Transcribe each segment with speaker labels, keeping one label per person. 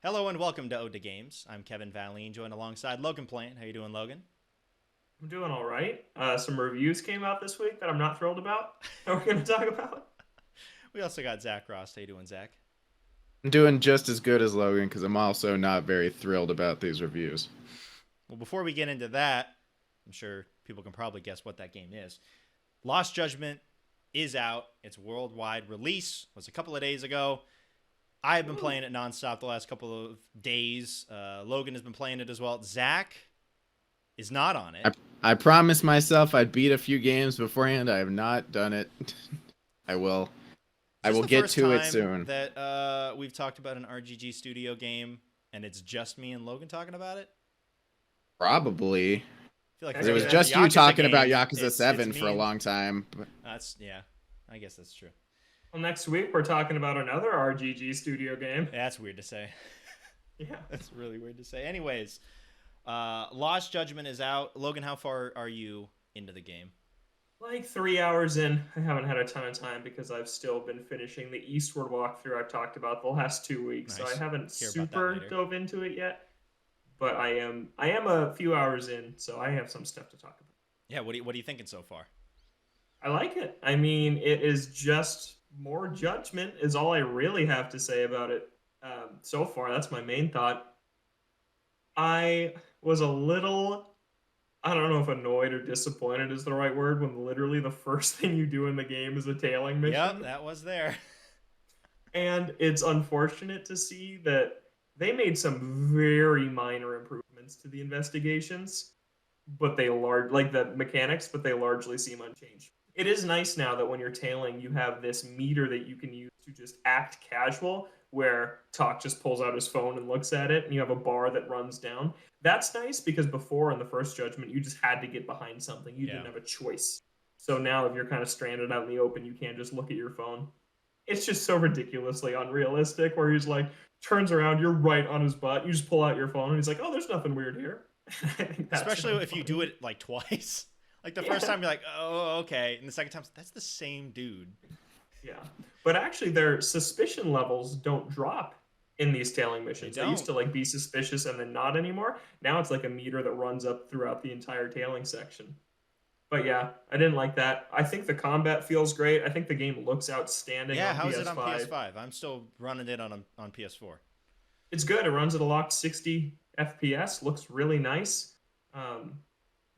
Speaker 1: Hello and welcome to Ode to Games. I'm Kevin Van joined alongside Logan Plant. How you doing, Logan?
Speaker 2: I'm doing all right. Some reviews came out this week that I'm not thrilled about. That we're going to talk about.
Speaker 1: We also got Zach Ross. How you doing, Zach?
Speaker 3: I'm doing just as good as Logan because I'm also not very thrilled about these reviews.
Speaker 1: Well, before we get into that, I'm sure people can probably guess what that game is. Lost Judgment is out. Its worldwide release was a couple of days ago. I've been playing it nonstop the last couple of days. Logan has been playing it as well. Zach is not on it.
Speaker 3: I promised myself I'd beat a few games beforehand. I have not done it. I will. I will get to it soon.
Speaker 1: That we've talked about an RGG Studio game, and it's just me and Logan talking about it.
Speaker 3: Probably.
Speaker 1: I feel like
Speaker 3: it was just you talking about Yakuza 7 for a long time.
Speaker 1: Yeah, I guess that's true.
Speaker 2: Well, next week we're talking about another RGG Studio game.
Speaker 1: Yeah, that's weird to say.
Speaker 2: Yeah.
Speaker 1: That's really weird to say. Anyways, Lost Judgment is out. Logan, how far are you into the game?
Speaker 2: Like 3 hours in. I haven't had a ton of time because I've still been finishing the Eastward walkthrough I've talked about the last 2 weeks.
Speaker 1: Nice.
Speaker 2: So I haven't
Speaker 1: Hear
Speaker 2: super dove into it yet. But I am a few hours in, so I have some stuff to talk about.
Speaker 1: Yeah, what are you thinking so far?
Speaker 2: I like it. I mean, it is just more Judgment is all I really have to say about it so far. That's my main thought. I was a little, I don't know if annoyed or disappointed is the right word, when literally the first thing you do in the game is a tailing mission.
Speaker 1: Yep, that was there.
Speaker 2: And it's unfortunate to see that they made some very minor improvements to the investigations, but they like the mechanics, but they largely seem unchanged. It is nice now that when you're tailing, you have this meter that you can use to just act casual, where Talk just pulls out his phone and looks at it, and you have a bar that runs down. That's nice because before in the first Judgment, you just had to get behind something. You didn't have a choice. So now if you're kind of stranded out in the open, you can't just look at your phone. It's just so ridiculously unrealistic where he's like, turns around, you're right on his butt, you just pull out your phone, and he's like, oh, there's nothing weird here.
Speaker 1: Especially if you do it like twice. Like the first time you're like, oh, okay. And the second time, that's the same dude.
Speaker 2: Yeah. But actually their suspicion levels don't drop in these tailing missions. They used to like be suspicious and then not anymore. Now it's like a meter that runs up throughout the entire tailing section. But yeah, I didn't like that. I think the combat feels great. I think the game looks outstanding on PS5.
Speaker 1: Yeah, how's it on PS5? I'm still running it on PS4.
Speaker 2: It's good. It runs at a locked 60 FPS. Looks really nice.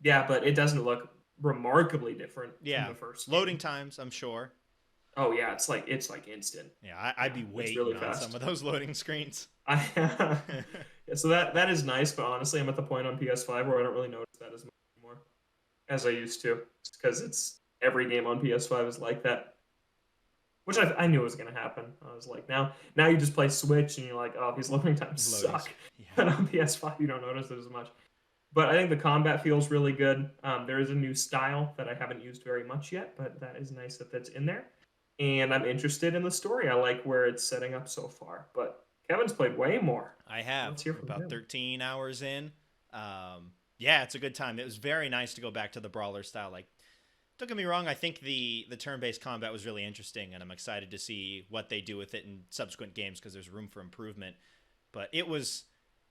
Speaker 2: Yeah, but it doesn't look remarkably different from the first
Speaker 1: loading
Speaker 2: game.
Speaker 1: times, I'm sure.
Speaker 2: Oh yeah, it's like instant.
Speaker 1: Yeah, I'd be waiting really on some of those loading screens.
Speaker 2: Yeah, so that is nice, but honestly, I'm at the point on PS5 where I don't really notice that as much anymore as I used to, because it's every game on PS5 is like that, which I knew was going to happen. I was like, now you just play Switch and you're like, oh, these loading times suck. Yeah. But on PS5 you don't notice it as much. But I think the combat feels really good. There is a new style that I haven't used very much yet, but that is nice that that's in there. And I'm interested in the story. I like where it's setting up so far. But Kevin's played way more.
Speaker 1: I have. About 13 hours in. Yeah, it's a good time. It was very nice to go back to the brawler style. Like, don't get me wrong, I think the turn-based combat was really interesting, and I'm excited to see what they do with it in subsequent games because there's room for improvement. But it was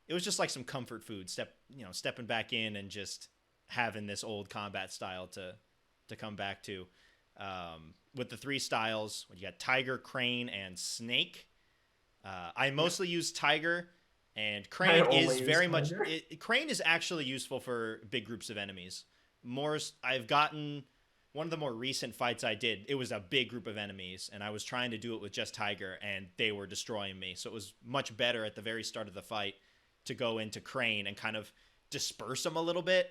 Speaker 1: just like some comfort food, stepping back in and just having this old combat style to come back to. With the three styles, you got Tiger, Crane, and Snake. I mostly use Tiger, and Crane is very much... Crane is actually useful for big groups of enemies. I've gotten... One of the more recent fights I did, it was a big group of enemies, and I was trying to do it with just Tiger, and they were destroying me. So it was much better at the very start of the fight to go into Crane and kind of disperse them a little bit,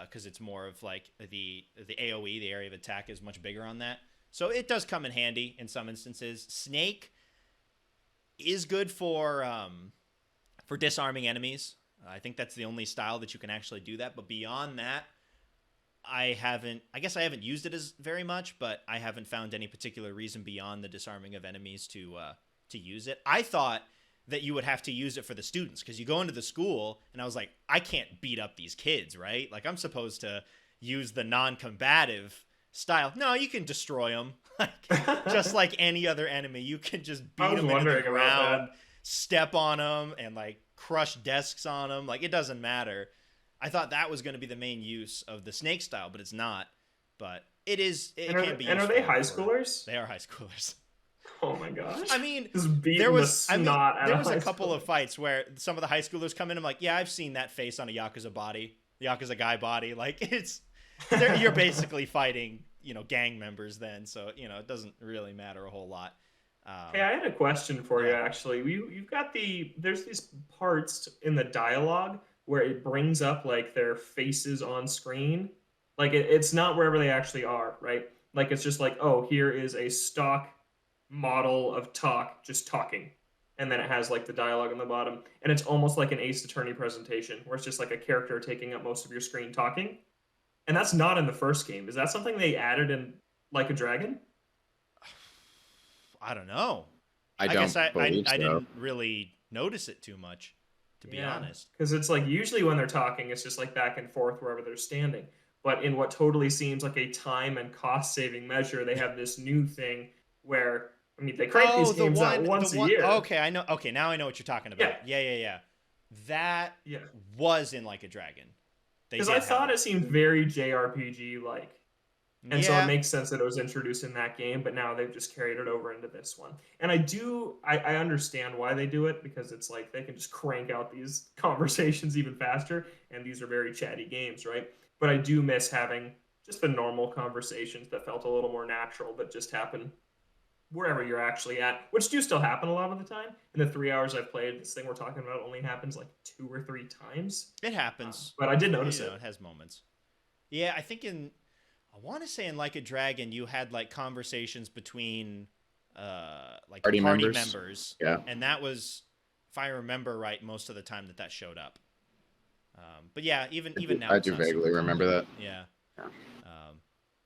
Speaker 1: because it's more of like the AoE, the area of attack, is much bigger on that. So it does come in handy in some instances. Snake is good for disarming enemies. I think that's the only style that you can actually do that. But beyond that, I guess I haven't used it as very much, but I haven't found any particular reason beyond the disarming of enemies to use it. I thought that you would have to use it for the students because you go into the school, and I was like, I can't beat up these kids, right? Like, I'm supposed to use the non-combative style. No, you can destroy them, just like any other enemy. You can just beat them into the ground, step on them and like crush desks on them. Like, it doesn't matter. I thought that was going to be the main use of the snake style, but it's not. But it is. It can be.
Speaker 2: And are they high schoolers?
Speaker 1: They are high schoolers.
Speaker 2: Oh my gosh!
Speaker 1: I mean,
Speaker 2: just beating the snot out
Speaker 1: there
Speaker 2: of
Speaker 1: was a
Speaker 2: high
Speaker 1: couple of
Speaker 2: schoolers.
Speaker 1: fights where some of the high schoolers come in. I'm like, yeah, I've seen that face on a Yakuza body, Yakuza guy body. Like, you're basically fighting, gang members then. So it doesn't really matter a whole lot.
Speaker 2: Hey, I had a question for you
Speaker 1: yeah.
Speaker 2: actually. You've got there's these parts in the dialogue where it brings up like their faces on screen. Like it's not wherever they actually are, right? Like it's just like, oh, here is a stock model of just talking. And then it has like the dialogue on the bottom. And it's almost like an Ace Attorney presentation where it's just like a character taking up most of your screen talking. And that's not in the first game. Is that something they added in Like a Dragon?
Speaker 1: I don't know.
Speaker 3: I
Speaker 1: guess
Speaker 3: don't believe
Speaker 1: I
Speaker 3: so.
Speaker 1: didn't really notice it too much, to be honest.
Speaker 2: Because it's like usually when they're talking, it's just like back and forth wherever they're standing. But in what totally seems like a time and cost saving measure, they have this new thing where, I mean, they crank these games out once a year.
Speaker 1: Okay, I know. Okay, now I know what you're talking about. Yeah. That was in Like a Dragon.
Speaker 2: Because I thought it seemed very JRPG like. And so it makes sense that it was introduced in that game, but now they've just carried it over into this one. And I understand why they do it, because it's like they can just crank out these conversations even faster, and these are very chatty games, right? But I do miss having just the normal conversations that felt a little more natural, that just happen wherever you're actually at, which do still happen a lot of the time. In the 3 hours I've played, this thing we're talking about only happens like 2 or 3 times.
Speaker 1: It happens.
Speaker 2: But I did notice it.
Speaker 1: It has moments. Yeah, I think I want to say in Like a Dragon, you had like conversations between like party members.
Speaker 3: Yeah.
Speaker 1: And that was, if I remember right, most of the time that showed up. But yeah, even now.
Speaker 3: I do vaguely remember that.
Speaker 1: Yeah.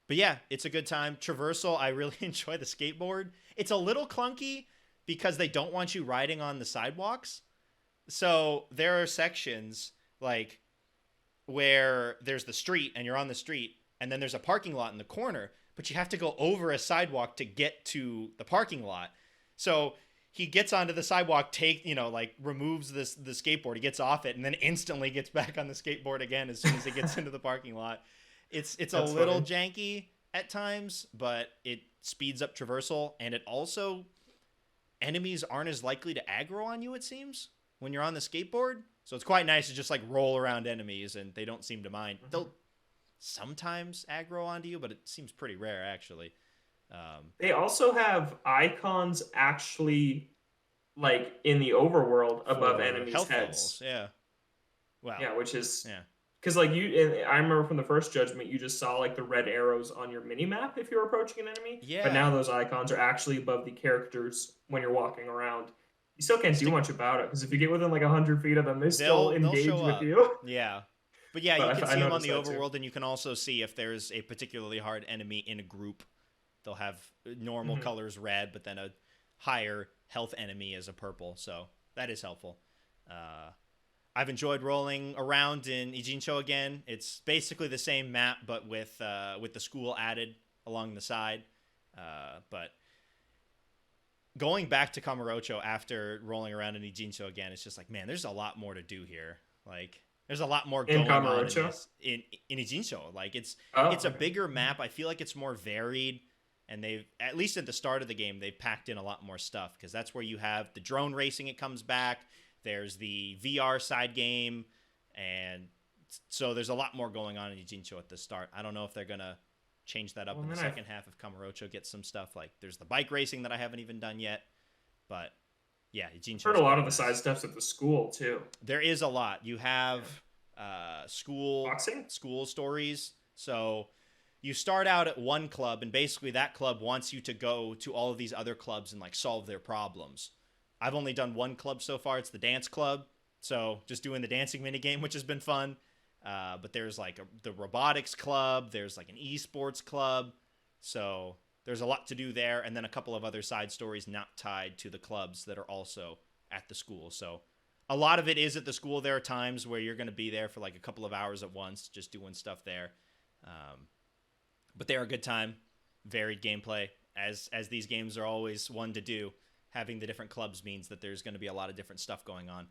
Speaker 1: But yeah, it's a good time. Traversal, I really enjoy the skateboard. It's a little clunky because they don't want you riding on the sidewalks. So there are sections like where there's the street and you're on the street, and then there's a parking lot in the corner, but you have to go over a sidewalk to get to the parking lot. So he gets onto the sidewalk, removes the skateboard, he gets off it, and then instantly gets back on the skateboard again as soon as he gets into the parking lot. It's a little janky at times, but it speeds up traversal, and it also, enemies aren't as likely to aggro on you, it seems, when you're on the skateboard. So it's quite nice to just like roll around enemies, and they don't seem to mind. Mm-hmm. They'll sometimes aggro onto you, but it seems pretty rare actually.
Speaker 2: They also have icons actually like in the overworld above enemies' heads.
Speaker 1: Levels. Yeah. Wow.
Speaker 2: Yeah, which is because like I remember from the first Judgment, you just saw like the red arrows on your mini map if you were approaching an enemy.
Speaker 1: Yeah.
Speaker 2: But now those icons are actually above the characters when you're walking around. You still can't do much about it because if you get within like 100 feet of them, they still engage with you.
Speaker 1: Yeah. But yeah, you can see them on the overworld, and you can also see if there's a particularly hard enemy in a group. They'll have normal colors red, but then a higher health enemy as a purple. So that is helpful. I've enjoyed rolling around in Ijincho again. It's basically the same map, but with the school added along the side. But going back to Kamurocho after rolling around in Ijincho again, it's just like, man, there's a lot more to do here. Like, there's a lot more going on in Ijincho. Like, it's a bigger map. I feel like it's more varied. And they've, at least at the start of the game, they've packed in a lot more stuff, because that's where you have the drone racing. It comes back. There's the VR side game. And so there's a lot more going on in Ijincho at the start. I don't know if they're going to change that up in the second half if Kamurocho gets some stuff. Like, there's the bike racing that I haven't even done yet. But yeah, Ijincho.
Speaker 2: Heard a lot of the side stuffs at the school too.
Speaker 1: There is a lot. You have school stories. So you start out at one club, and basically that club wants you to go to all of these other clubs and like solve their problems. I've only done one club so far. It's the dance club. So just doing the dancing minigame, which has been fun. But there's like the robotics club. There's like an esports club. So there's a lot to do there. And then a couple of other side stories not tied to the clubs that are also at the school. So a lot of it is at the school. There are times where you're going to be there for like a couple of hours at once, just doing stuff there. But they're a good time, varied gameplay, as these games are always one to do. having the different clubs means that there's going to be a lot of different stuff going on,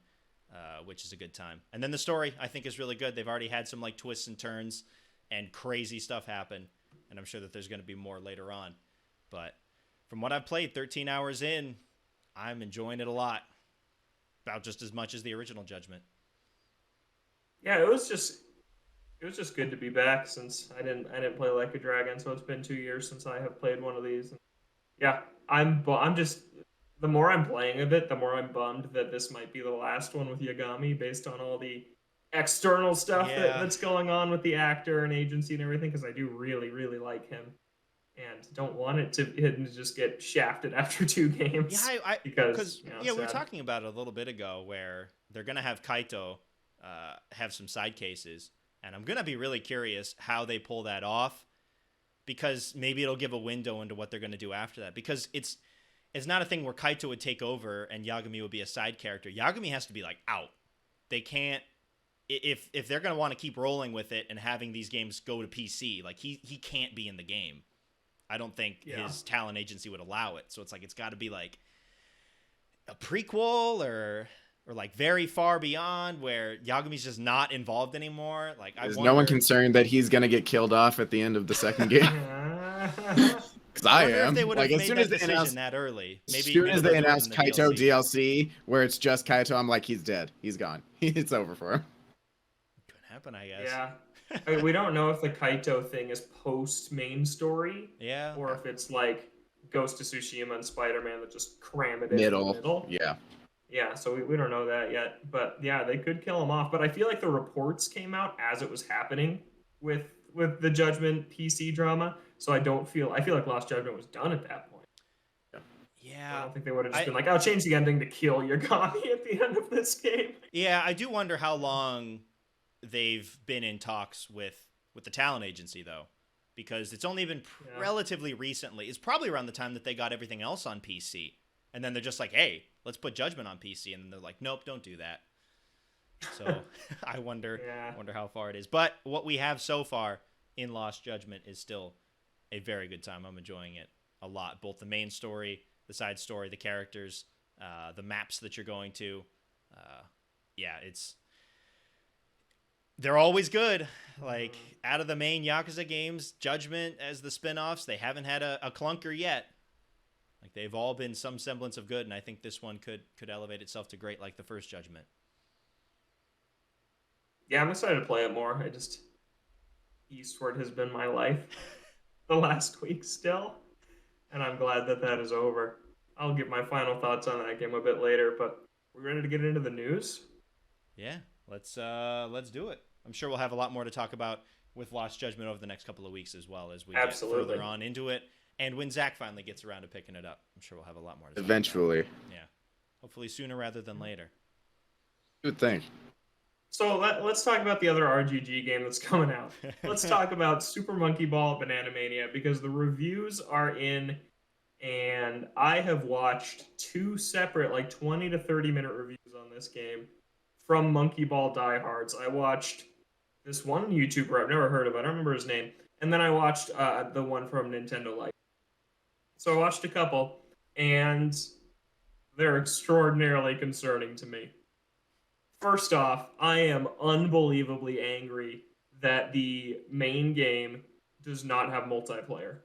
Speaker 1: which is a good time. And then the story, I think, is really good. They've already had some like twists and turns and crazy stuff happen, and I'm sure that there's going to be more later on. But from what I've played, 13 hours in, I'm enjoying it a lot. About just as much as the original Judgment.
Speaker 2: Yeah, it was just good to be back since I didn't play Like a Dragon, so it's been 2 years since I have played one of these. And yeah, I'm just the more I'm playing of it, the more I'm bummed that this might be the last one with Yagami based on all the external stuff that's going on with the actor and agency and everything, because I do really, really like him and don't want it to him to just get shafted after 2 games.
Speaker 1: Yeah,
Speaker 2: because
Speaker 1: we were talking about it a little bit ago where they're going to have Kaito have some side cases, and I'm going to be really curious how they pull that off, because maybe it'll give a window into what they're going to do after that, because it's not a thing where Kaito would take over and Yagami would be a side character. Yagami has to be like out. They can't, if they're going to want to keep rolling with it and having these games go to PC, like he can't be in the game. I don't think his talent agency would allow it. So it's like it's got to be like a prequel or like very far beyond where Yagami's just not involved anymore. Like,
Speaker 3: is no one concerned that he's gonna get killed off at the end of the second game? Because I am.
Speaker 1: If they would have
Speaker 3: like,
Speaker 1: made that decision that early.
Speaker 3: As soon as they announced Kaito DLC, where it's just Kaito, I'm like, he's dead. He's gone. It's over for him.
Speaker 1: Could happen, I guess.
Speaker 2: Yeah. I mean, we don't know if the Kaito thing is post main story, or if it's like Ghost of Tsushima and Spider-Man that just cram it in the middle. Yeah, so we don't know that yet, but yeah, they could kill him off. But I feel like the reports came out as it was happening with the Judgment PC drama, so I feel like Lost Judgment was done at that point.
Speaker 1: Yeah,
Speaker 2: I don't think they would have just been like, "I'll change the ending to kill Yagami at the end of this game."
Speaker 1: Yeah, I do wonder how long they've been in talks with the talent agency, though, because it's only been relatively recently. It's probably around the time that they got everything else on PC, and then they're just like, hey, let's put Judgment on PC, and then they're like, nope, don't do that. So I wonder how far it is. But what we have so far in Lost Judgment is still a very good time. I'm enjoying it a lot, both the main story, the side story, the characters, the maps that you're going to. They're always good. Like, out of the main Yakuza games, Judgment as the spin-offs, they haven't had a clunker yet. Like, they've all been some semblance of good, and I think this one could elevate itself to great like the first Judgment.
Speaker 2: Yeah, I'm excited to play it more. Eastward has been my life the last week still, and I'm glad that is over. I'll give my final thoughts on that game a bit later, but we're ready to get into the news?
Speaker 1: Yeah. Let's do it. I'm sure we'll have a lot more to talk about with Lost Judgment over the next couple of weeks as well as we get further on into it. And when Zach finally gets around to picking it up, I'm sure we'll have a lot more to talk
Speaker 3: eventually.
Speaker 1: Yeah. Hopefully sooner rather than later.
Speaker 3: You would think.
Speaker 2: So let's talk about the other RGG game that's coming out. Let's talk about Super Monkey Ball Banana Mania, because the reviews are in, and I have watched 2 separate, like 20 to 30 minute reviews on this game from Monkey Ball Diehards. I watched this one YouTuber I've never heard of. I don't remember his name. And then I watched the one from Nintendo Life. So I watched a couple, and they're extraordinarily concerning to me. First off, I am unbelievably angry that the main game does not have multiplayer.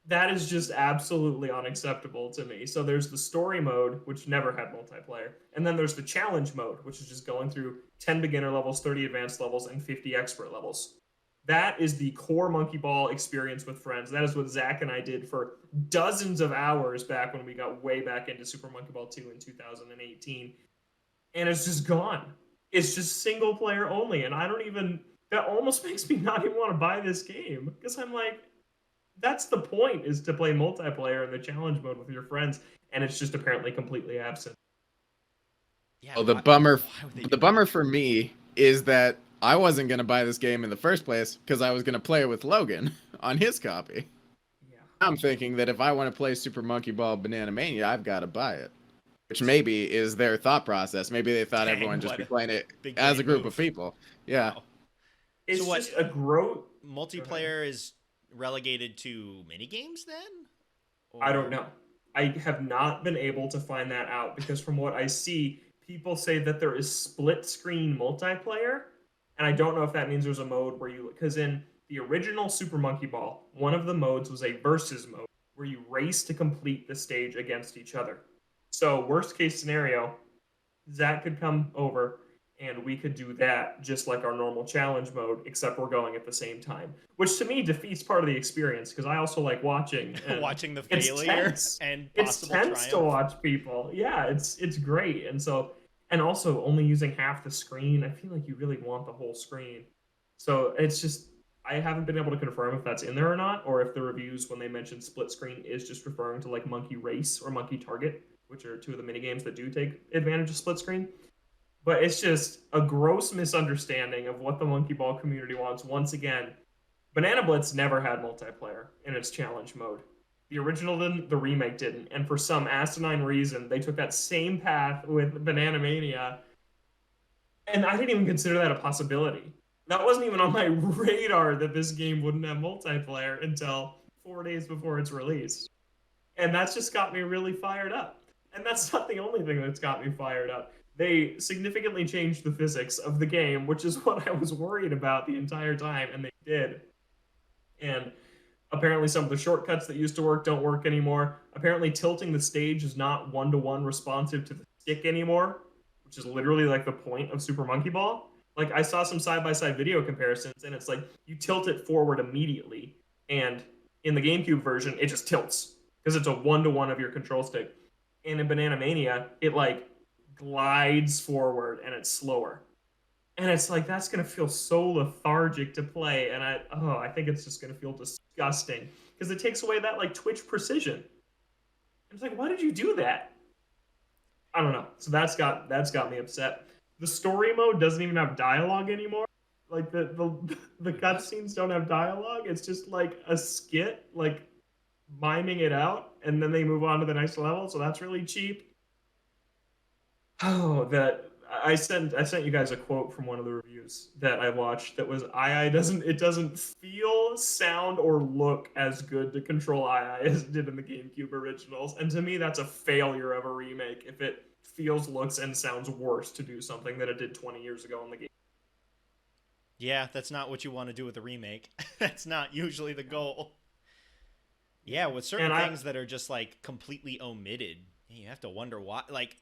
Speaker 2: That is just absolutely unacceptable to me. So there's the story mode, which never had multiplayer. And then there's the challenge mode, which is just going through 10 beginner levels, 30 advanced levels, and 50 expert levels. That is the core Monkey Ball experience with friends. That is what Zach and I did for dozens of hours back when we got way back into Super Monkey Ball 2 in 2018. And it's just gone. It's just single player only. And that almost makes me not even want to buy this game. Because I'm like, that's the point, is to play multiplayer in the challenge mode with your friends, and it's just apparently completely absent.
Speaker 3: Yeah, well, the bummer for me is that I wasn't going to buy this game in the first place because I was going to play it with Logan on his copy. Yeah. I'm thinking that if I want to play Super Monkey Ball Banana Mania, I've got to buy it, which maybe is their thought process. Maybe they thought everyone just be playing it as a group of people. Yeah.
Speaker 2: Wow. It's just a growth.
Speaker 1: Multiplayer is relegated to mini games then?
Speaker 2: I don't know. I have not been able to find that out because from what I see, people say that there is split screen multiplayer, and I don't know if that means there's a mode where you, because in the original Super Monkey Ball, one of the modes was a versus mode where you race to complete the stage against each other. So worst case scenario, Zach could come over and we could do that just like our normal challenge mode, except we're going at the same time, which to me defeats part of the experience because I also like watching
Speaker 1: watching the failure and possible
Speaker 2: it's tense
Speaker 1: triumph.
Speaker 2: to watch people. Yeah, it's great, and also only using half the screen. I feel like you really want the whole screen, so it's just I haven't been able to confirm if that's in there or not, or if the reviews when they mention split screen is just referring to like Monkey Race or Monkey Target, which are two of the mini games that do take advantage of split screen. But it's just a gross misunderstanding of what the Monkey Ball community wants. Once again, Banana Blitz never had multiplayer in its challenge mode. The original didn't, the remake didn't. And for some asinine reason, they took that same path with Banana Mania. And I didn't even consider that a possibility. That wasn't even on my radar that this game wouldn't have multiplayer until 4 days before its release. And that's just got me really fired up. And that's not the only thing that's got me fired up. They significantly changed the physics of the game, which is what I was worried about the entire time, and they did. And apparently some of the shortcuts that used to work don't work anymore. Apparently tilting the stage is not one-to-one responsive to the stick anymore, which is literally like the point of Super Monkey Ball. Like I saw some side-by-side video comparisons, and it's like you tilt it forward immediately, and in the GameCube version, it just tilts because it's a one-to-one of your control stick. And in Banana Mania, it like glides forward and it's slower. And it's like that's gonna feel so lethargic to play, and I think it's just gonna feel disgusting because it takes away that like Twitch precision. And it's like, why did you do that? I don't know. So that's got me upset. The story mode doesn't even have dialogue anymore. Like the cutscenes don't have dialogue. It's just like a skit, like miming it out, and then they move on to the next level. So that's really cheap. Oh, that I sent you guys a quote from one of the reviews that I watched that was it doesn't feel, sound, or look as good to control II as it did in the GameCube originals. And to me, that's a failure of a remake if it feels, looks, and sounds worse to do something that it did 20 years ago in the game.
Speaker 1: Yeah, that's not what you want to do with a remake. That's not usually the goal. Yeah, with certain things that are just like completely omitted, you have to wonder why. Like,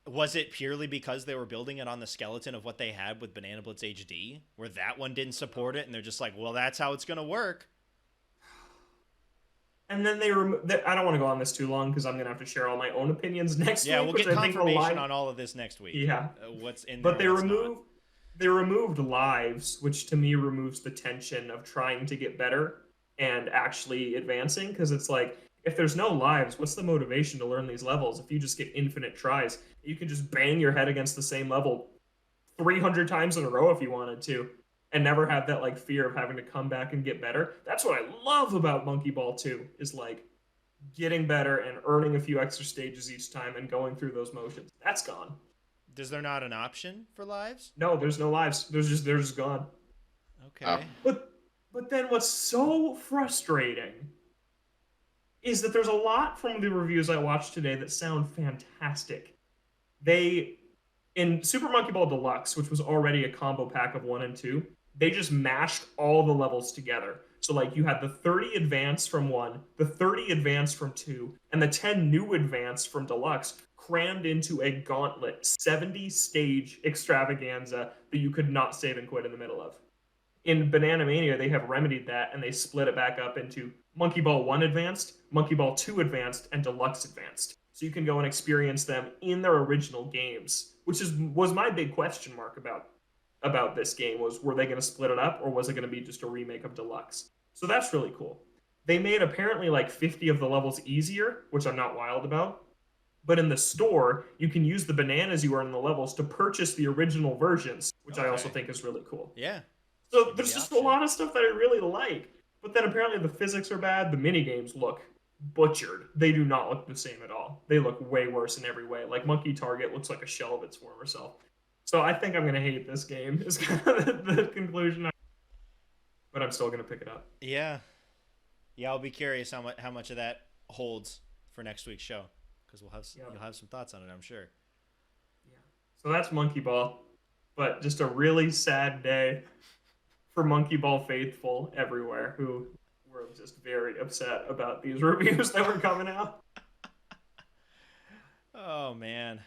Speaker 1: was it purely because they were building it on the skeleton of what they had with Banana Blitz HD, where that one didn't support it, and they're just like, well, that's how it's going to work?
Speaker 2: And then I don't want to go on this too long because I'm going to have to share all my own opinions next week.
Speaker 1: Yeah, we'll get confirmation on all of this next week.
Speaker 2: Yeah.
Speaker 1: What's in there.
Speaker 2: But they removed lives, which to me removes the tension of trying to get better and actually advancing, because it's like, if there's no lives, what's the motivation to learn these levels? If you just get infinite tries, you can just bang your head against the same level 300 times in a row if you wanted to, and never have that like fear of having to come back and get better. That's what I love about Monkey Ball 2, is like getting better and earning a few extra stages each time and going through those motions. That's gone.
Speaker 1: Is there not an option for lives?
Speaker 2: No, there's no lives. They're just gone.
Speaker 1: Okay.
Speaker 2: But then what's so frustrating is that there's a lot from the reviews I watched today that sound fantastic. In Super Monkey Ball Deluxe, which was already a combo pack of 1 and 2, they just mashed all the levels together. So like you had the 30 advanced from 1, the 30 advanced from 2, and the 10 new advanced from Deluxe crammed into a gauntlet 70-stage extravaganza that you could not save and quit in the middle of. In Banana Mania, they have remedied that, and they split it back up into Monkey Ball 1 Advanced, Monkey Ball 2 Advanced, and Deluxe Advanced. So you can go and experience them in their original games, which was my big question mark about this game, was were they going to split it up, or was it going to be just a remake of Deluxe? So that's really cool. They made apparently like 50 of the levels easier, which I'm not wild about. But in the store, you can use the bananas you earn in the levels to purchase the original versions, which I also think is really cool.
Speaker 1: Yeah.
Speaker 2: So there's just a lot of stuff that I really like. But then apparently the physics are bad. The minigames look butchered. They do not look the same at all. They look way worse in every way. Like Monkey Target looks like a shell of its former self. So I think I'm going to hate this game is kind of the conclusion. But I'm still going to pick it up.
Speaker 1: Yeah. Yeah, I'll be curious how much of that holds for next week's show because you'll have some thoughts on it, I'm sure.
Speaker 2: Yeah. So that's Monkey Ball, but just a really sad day for Monkey Ball faithful everywhere who were just very upset about these reviews that were coming out.
Speaker 1: Oh man,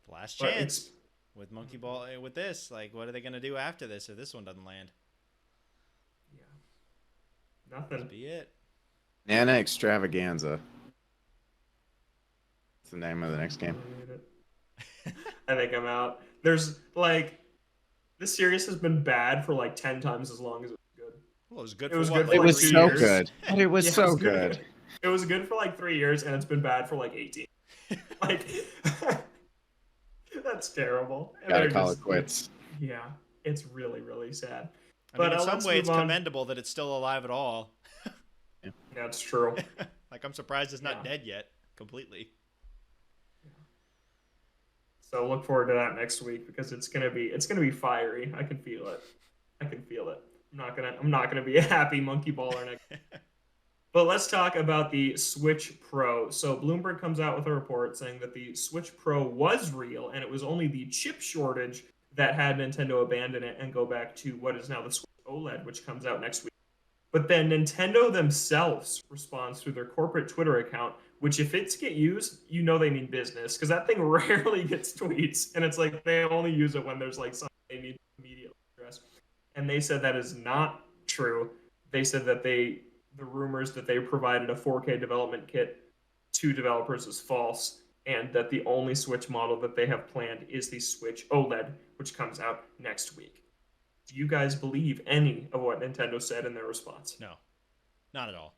Speaker 1: last chance with Monkey Ball with this. Like, what are they gonna do after this if this one doesn't land?
Speaker 2: Yeah, nothing.
Speaker 1: That'll be it.
Speaker 3: Nana Extravaganza. That's the name of the next game.
Speaker 2: I think I'm out. There's like, this series has been bad for like 10 times as long as it was good.
Speaker 1: Well, it was good.
Speaker 2: It was
Speaker 1: good.
Speaker 2: For
Speaker 3: it
Speaker 2: like
Speaker 3: was
Speaker 2: 2
Speaker 3: so
Speaker 2: years.
Speaker 3: good. But it was so good.
Speaker 2: It was good for like 3 years, and it's been bad for like 18. Like, that's terrible.
Speaker 3: Gotta call it quits.
Speaker 2: Yeah, it's really, really sad.
Speaker 1: I mean, in some way, it's commendable that it's still alive at all.
Speaker 2: Yeah, that's true.
Speaker 1: Like, I'm surprised it's not dead yet completely.
Speaker 2: So look forward to that next week because it's gonna be fiery. I can feel it. I'm not gonna be a happy monkey baller next. But let's talk about the Switch Pro. So Bloomberg comes out with a report saying that the Switch Pro was real and it was only the chip shortage that had Nintendo abandon it and go back to what is now the Switch OLED, which comes out next week. But then Nintendo themselves responds through their corporate Twitter account, which if it's get used, you know they mean business, because that thing rarely gets tweets, and it's like they only use it when there's like something they need to immediately address. And they said that is not true. They said that the rumors that they provided a 4K development kit to developers is false, and that the only Switch model that they have planned is the Switch OLED, which comes out next week. Do you guys believe any of what Nintendo said in their response?
Speaker 1: No, not at all.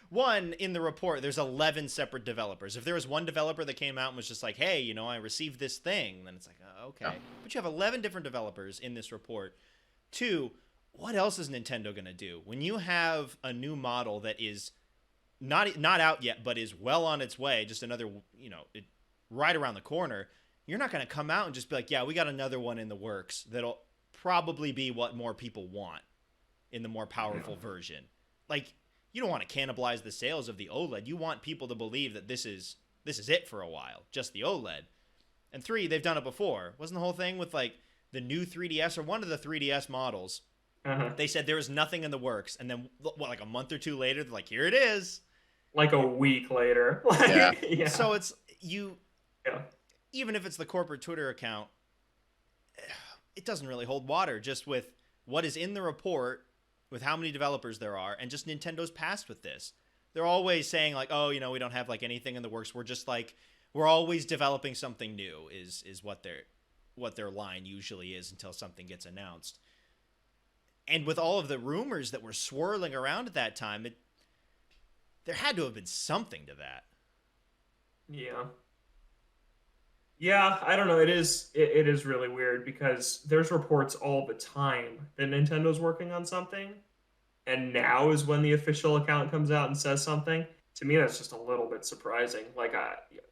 Speaker 1: One, in the report, there's 11 separate developers. If there was one developer that came out and was just like, hey, you know, I received this thing, then it's like, oh, okay. Yeah. But you have 11 different developers in this report. Two, what else is Nintendo going to do? When you have a new model that is not out yet, but is well on its way, just another, right around the corner, you're not going to come out and just be like, yeah, we got another one in the works that'll probably be what more people want in the more powerful version. Like, you don't want to cannibalize the sales of the OLED. You want people to believe that this is it for a while, just the OLED. And three, they've done it before. Wasn't the whole thing with like the new 3DS or one of the 3DS models?
Speaker 2: Uh-huh.
Speaker 1: They said there was nothing in the works, and then like a month or two later, they're like, here it is.
Speaker 2: Like a week later.
Speaker 1: Yeah. So it's even if it's the corporate Twitter account, it doesn't really hold water just with what is in the report, with how many developers there are, and just Nintendo's past with this. They're always saying like, oh, we don't have like anything in the works. We're just like, we're always developing something new is what their line usually is until something gets announced. And with all of the rumors that were swirling around at that time, there had to have been something to that.
Speaker 2: Yeah. Yeah, I don't know. It is really weird because there's reports all the time that Nintendo's working on something, and now is when the official account comes out and says something. To me, that's just a little bit surprising. Like,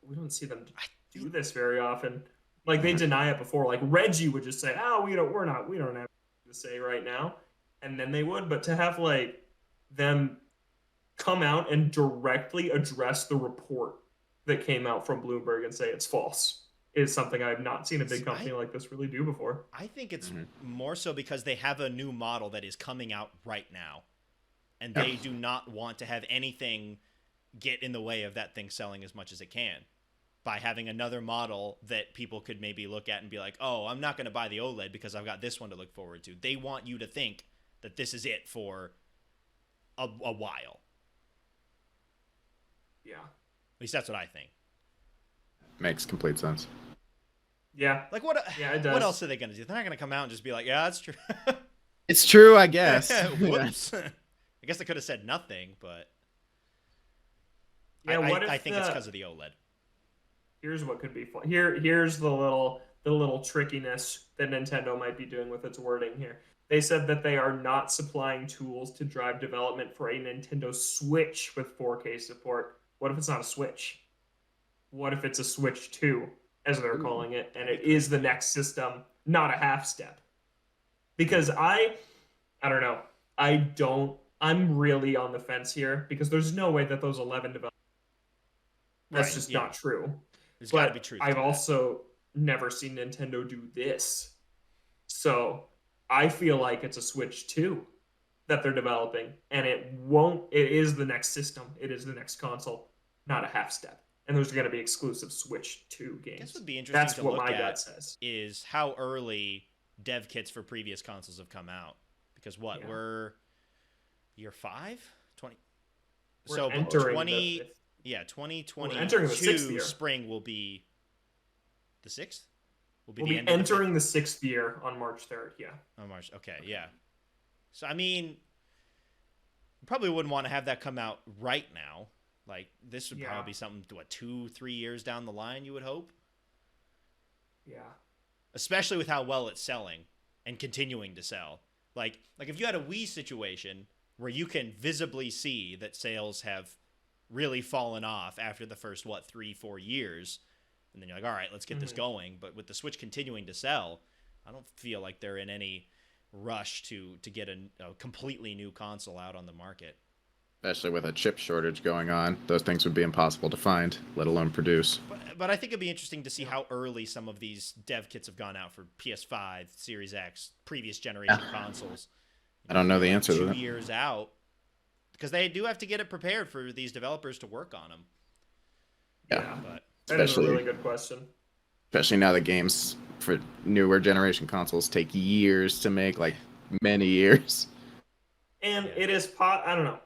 Speaker 2: we don't see them do this very often. Like, they deny it before. Like, Reggie would just say, "Oh, we don't have anything to say right now," and then they would. But to have like them come out and directly address the report that came out from Bloomberg and say it's false is something I've not seen a big company like this really do before.
Speaker 1: I think it's more so because they have a new model that is coming out right now, and they do not want to have anything get in the way of that thing selling as much as it can by having another model that people could maybe look at and be like, oh, I'm not going to buy the OLED because I've got this one to look forward to. They want you to think that this is it for a while.
Speaker 2: Yeah.
Speaker 1: At least that's what I think.
Speaker 3: Makes complete sense.
Speaker 2: Yeah.
Speaker 1: Like what?
Speaker 2: Yeah, it does.
Speaker 1: What else are they going to do? They're not going to come out and just be like, "Yeah, that's true."
Speaker 3: It's true, I guess.
Speaker 1: Whoops. I guess they could have said nothing, but
Speaker 2: yeah.
Speaker 1: I think it's because of the OLED.
Speaker 2: Here's what could be fun. Here's the little trickiness that Nintendo might be doing with its wording here. They said that they are not supplying tools to drive development for a Nintendo Switch with 4K support. What if it's not a Switch? What if it's a Switch 2, as they're calling it, and it is the next system, not a half step? Because I don't know. I'm really on the fence here because there's no way that those 11 developers That's just not true.
Speaker 1: There's got to be
Speaker 2: But
Speaker 1: truth
Speaker 2: I've
Speaker 1: to that.
Speaker 2: also never seen Nintendo do this. So I feel like it's a Switch 2 that they're developing, and it is the next system. It is the next console, not a half step. And those are going to be exclusive Switch 2 games.
Speaker 1: I guess what would be interesting
Speaker 2: That's
Speaker 1: to
Speaker 2: what
Speaker 1: look
Speaker 2: my
Speaker 1: at
Speaker 2: gut says.
Speaker 1: is how early dev kits for previous consoles have come out. Because we're year 5? 20.
Speaker 2: We're
Speaker 1: So
Speaker 2: entering
Speaker 1: 20
Speaker 2: the fifth.
Speaker 1: Yeah, 2022
Speaker 2: We're entering the 6th year.
Speaker 1: spring will be the 6th?
Speaker 2: We'll be entering the 6th year on March 3rd, yeah.
Speaker 1: On March. Okay, yeah. So I mean, you probably wouldn't want to have that come out right now. Like, this would probably be something, 2-3 years down the line, you would hope?
Speaker 2: Yeah.
Speaker 1: Especially with how well it's selling and continuing to sell. Like if you had a Wii situation where you can visibly see that sales have really fallen off after the first, 3-4 years, and then you're like, all right, let's get this going. But with the Switch continuing to sell, I don't feel like they're in any rush to get a completely new console out on the market.
Speaker 3: Especially with a chip shortage going on, those things would be impossible to find, let alone produce.
Speaker 1: But I think it'd be interesting to see how early some of these dev kits have gone out for PS5, Series X, previous generation consoles.
Speaker 3: I don't know the answer to that.
Speaker 1: 2 years out, because they do have to get it prepared for these developers to work on them.
Speaker 2: Yeah,
Speaker 1: but
Speaker 2: that is a really good question.
Speaker 3: Especially now the games for newer generation consoles take years to make, like many years.
Speaker 2: And it is I don't know.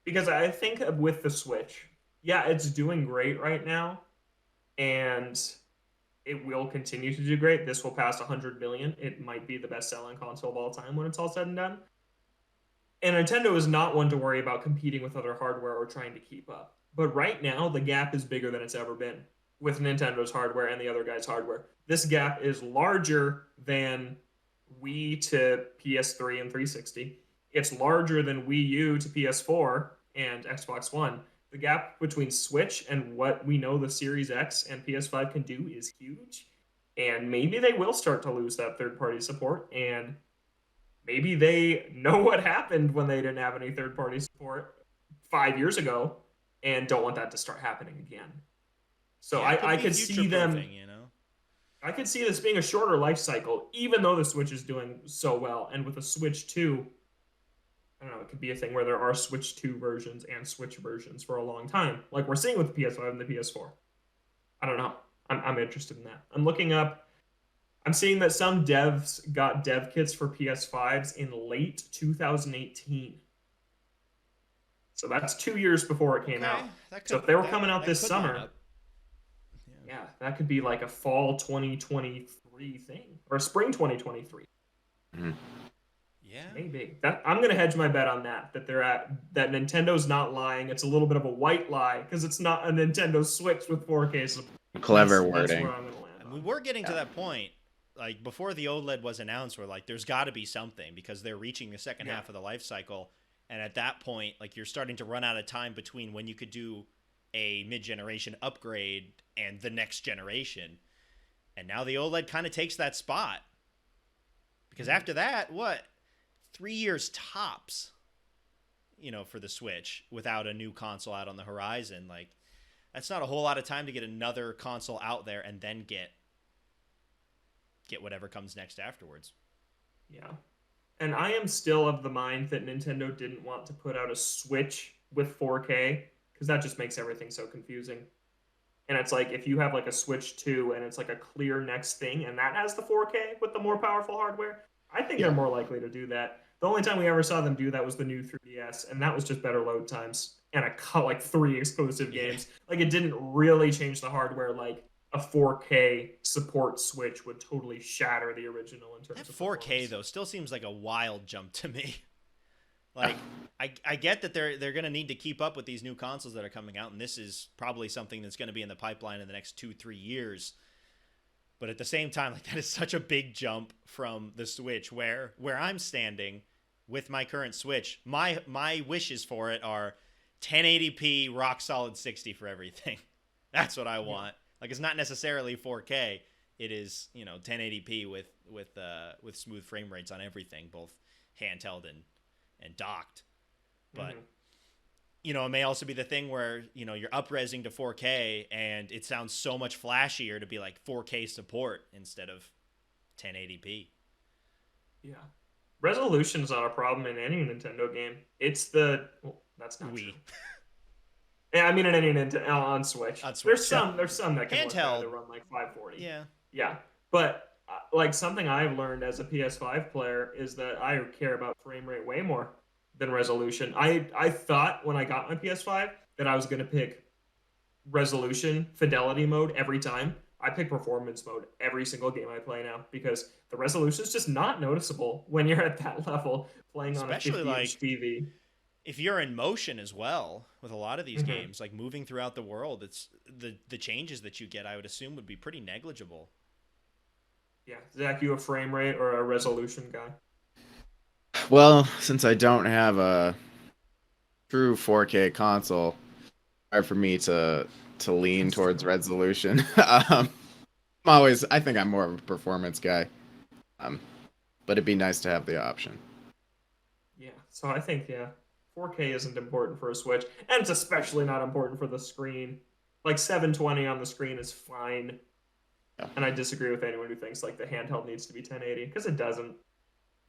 Speaker 2: Because I think with the Switch, it's doing great right now, and it will continue to do great. This will pass 100 million. It might be the best-selling console of all time when it's all said and done. And Nintendo is not one to worry about competing with other hardware or trying to keep up. But right now, the gap is bigger than it's ever been with Nintendo's hardware and the other guys' hardware. This gap is larger than Wii to PS3 and 360. It's larger than Wii U to PS4 and Xbox One. The gap between Switch and what we know the Series X and PS5 can do is huge. And maybe they will start to lose that third-party support, and maybe they know what happened when they didn't have any third-party support 5 years ago and don't want that to start happening again. So I could see them... I could see this being a shorter life cycle, even though the Switch is doing so well. And with a Switch 2, I don't know, it could be a thing where there are Switch 2 versions and Switch versions for a long time, like we're seeing with the PS5 and the PS4. I don't know. I'm interested in that. I'm looking up. I'm seeing that some devs got dev kits for PS5s in late 2018. So that's 2 years before it came out. So if they were coming out this summer... Yeah, that could be like a fall 2023 thing or spring 2023.
Speaker 3: Mm-hmm.
Speaker 1: Yeah,
Speaker 2: maybe. I'm gonna hedge my bet on that that Nintendo's not lying. It's a little bit of a white lie because it's not a Nintendo Switch with 4K support.
Speaker 3: Clever wording.
Speaker 2: That's where I'm gonna land.
Speaker 1: We were getting to that point, like before the OLED was announced. We're like, there's got to be something because they're reaching the second half of the life cycle, and at that point, like you're starting to run out of time between when you could do a mid-generation upgrade and the next generation. And now the OLED kind of takes that spot. Because after that, 3 years tops, for the Switch without a new console out on the horizon. Like, that's not a whole lot of time to get another console out there and then get whatever comes next afterwards.
Speaker 2: Yeah. And I am still of the mind that Nintendo didn't want to put out a Switch with 4K because that just makes everything so confusing. And it's like, if you have like a Switch 2 and it's like a clear next thing and that has the 4K with the more powerful hardware, I think they're more likely to do that. The only time we ever saw them do that was the new 3DS, and that was just better load times and like 3 exclusive games. Like, it didn't really change the hardware like a 4K support Switch would totally shatter the original in terms of
Speaker 1: 4K, though, still seems like a wild jump to me. Like, I get that they're going to need to keep up with these new consoles that are coming out, and this is probably something that's going to be in the pipeline in the next 2-3 years. But at the same time, like, that is such a big jump from the Switch, where I'm standing with my current Switch. My wishes for it are 1080p rock solid 60 for everything. That's what I want. Like, it's not necessarily 4K. It is, 1080p with smooth frame rates on everything, both handheld and docked. But you know, it may also be the thing where, you know, you're up-resing to 4K and it sounds so much flashier to be like 4K support instead of 1080p.
Speaker 2: Yeah. Resolution's not a problem in any Nintendo game. It's that's not true. Yeah, I mean in any Nintendo on Switch. There's some that can
Speaker 1: handheld
Speaker 2: run like 540.
Speaker 1: Yeah.
Speaker 2: Yeah. But like something I've learned as a PS5 player is that I care about frame rate way more than resolution. I thought when I got my PS5 that I was going to pick resolution fidelity mode every time. I pick performance mode every single game I play now because the resolution is just not noticeable when you're at that level playing
Speaker 1: especially
Speaker 2: on a 50-inch TV.
Speaker 1: If you're in motion as well with a lot of these games, like moving throughout the world, it's the changes that you get, I would assume, would be pretty negligible.
Speaker 2: Yeah. Zach, you a frame rate or a resolution guy?
Speaker 3: Well, since I don't have a true 4K console, hard for me to lean towards resolution. I think I'm more of a performance guy. But it'd be nice to have the option.
Speaker 2: Yeah. So I think 4K isn't important for a Switch, and it's especially not important for the screen. Like 720 on the screen is fine. Yeah. And I disagree with anyone who thinks like the handheld needs to be 1080 because it doesn't.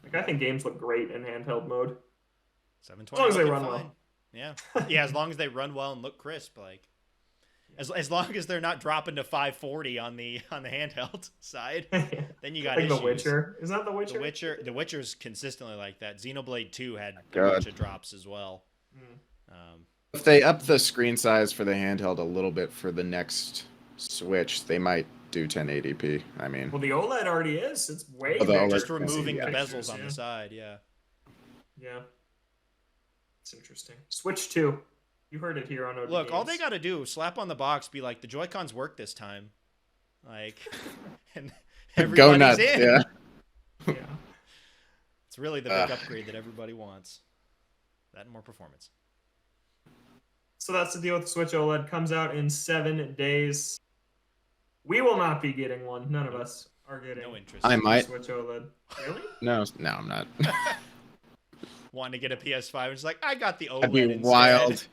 Speaker 2: Like I think games look great in handheld mode.
Speaker 1: 720
Speaker 2: as long as they run
Speaker 1: fine.
Speaker 2: well.
Speaker 1: Yeah. Yeah, as long as they run well and look crisp, like as long as they're not dropping to 540 on the handheld side, then you got
Speaker 2: like
Speaker 1: issues.
Speaker 2: The Witcher. Is that The Witcher?
Speaker 1: The Witcher's consistently like that. Xenoblade 2 had a bunch of drops as well.
Speaker 3: If they up the screen size for the handheld a little bit for the next Switch, they might do 1080p. I mean,
Speaker 2: well, the OLED already is. It's way bigger.
Speaker 1: Just removing the bezels on the side. Yeah.
Speaker 2: It's interesting. Switch 2. You heard it here on OD
Speaker 1: Look,
Speaker 2: Games.
Speaker 1: all they got to do, slap on the box, be like, the Joy-Cons work this time. Like, and everybody's
Speaker 3: go nuts,
Speaker 1: in.
Speaker 2: Yeah.
Speaker 1: It's really the big upgrade that everybody wants. That and more performance.
Speaker 2: So that's the deal with the Switch OLED. Comes out in 7 days. We will not be getting one. None of us are getting.
Speaker 1: No interest.
Speaker 3: I might.
Speaker 2: Switch OLED. Really?
Speaker 3: No, I'm not.
Speaker 1: Wanting to get a PS5, it's like, I got the OLED
Speaker 3: That'd be
Speaker 1: instead.
Speaker 3: wild.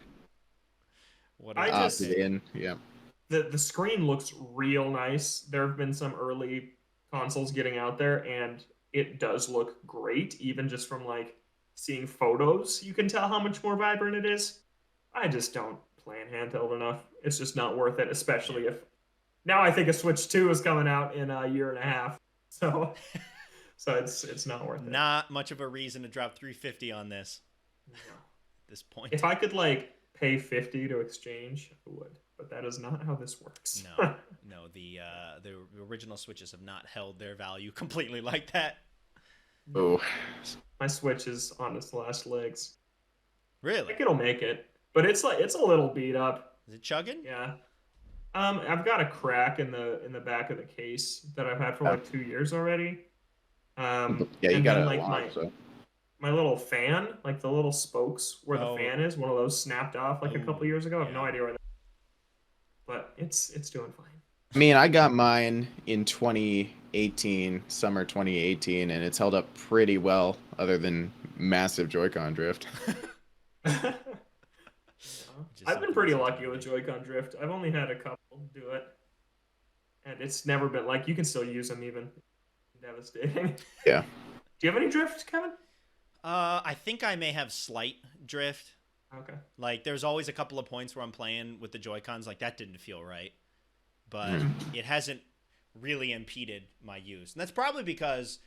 Speaker 1: What
Speaker 2: I just
Speaker 3: yeah.
Speaker 2: The screen looks real nice. There have been some early consoles getting out there, and it does look great. Even just from like seeing photos, you can tell how much more vibrant it is. I just don't play in handheld enough. It's just not worth it, especially if now I think a Switch 2 is coming out in a year and a half. So it's not worth it.
Speaker 1: Not much of a reason to drop $350 on this.
Speaker 2: No.
Speaker 1: At this point.
Speaker 2: If I could like pay $50 to exchange, I would. But that is not how this works.
Speaker 1: No, the original Switches have not held their value completely like that.
Speaker 3: Oh,
Speaker 2: my Switch is on its last legs.
Speaker 1: Really?
Speaker 2: I think it'll make it, but it's a little beat up.
Speaker 1: Is it chugging?
Speaker 2: Yeah. I've got a crack in the back of the case that I've had for like 2 years already.
Speaker 3: Yeah, you got
Speaker 2: it. My little fan, like the little spokes where the fan is, one of those snapped off like a couple years ago. I have no idea where that is. But it's doing fine.
Speaker 3: I mean, I got mine in 2018, summer 2018, and it's held up pretty well, other than massive Joy-Con drift.
Speaker 2: I've been pretty lucky with Joy-Con drift. I've only had a couple do it. And it's never been like you can still use them even. Devastating.
Speaker 3: Yeah.
Speaker 2: Do you have any drift, Kevin?
Speaker 1: I think I may have slight drift.
Speaker 2: Okay.
Speaker 1: Like there's always a couple of points where I'm playing with the Joy-Cons like that didn't feel right. But it hasn't really impeded my use. And that's probably because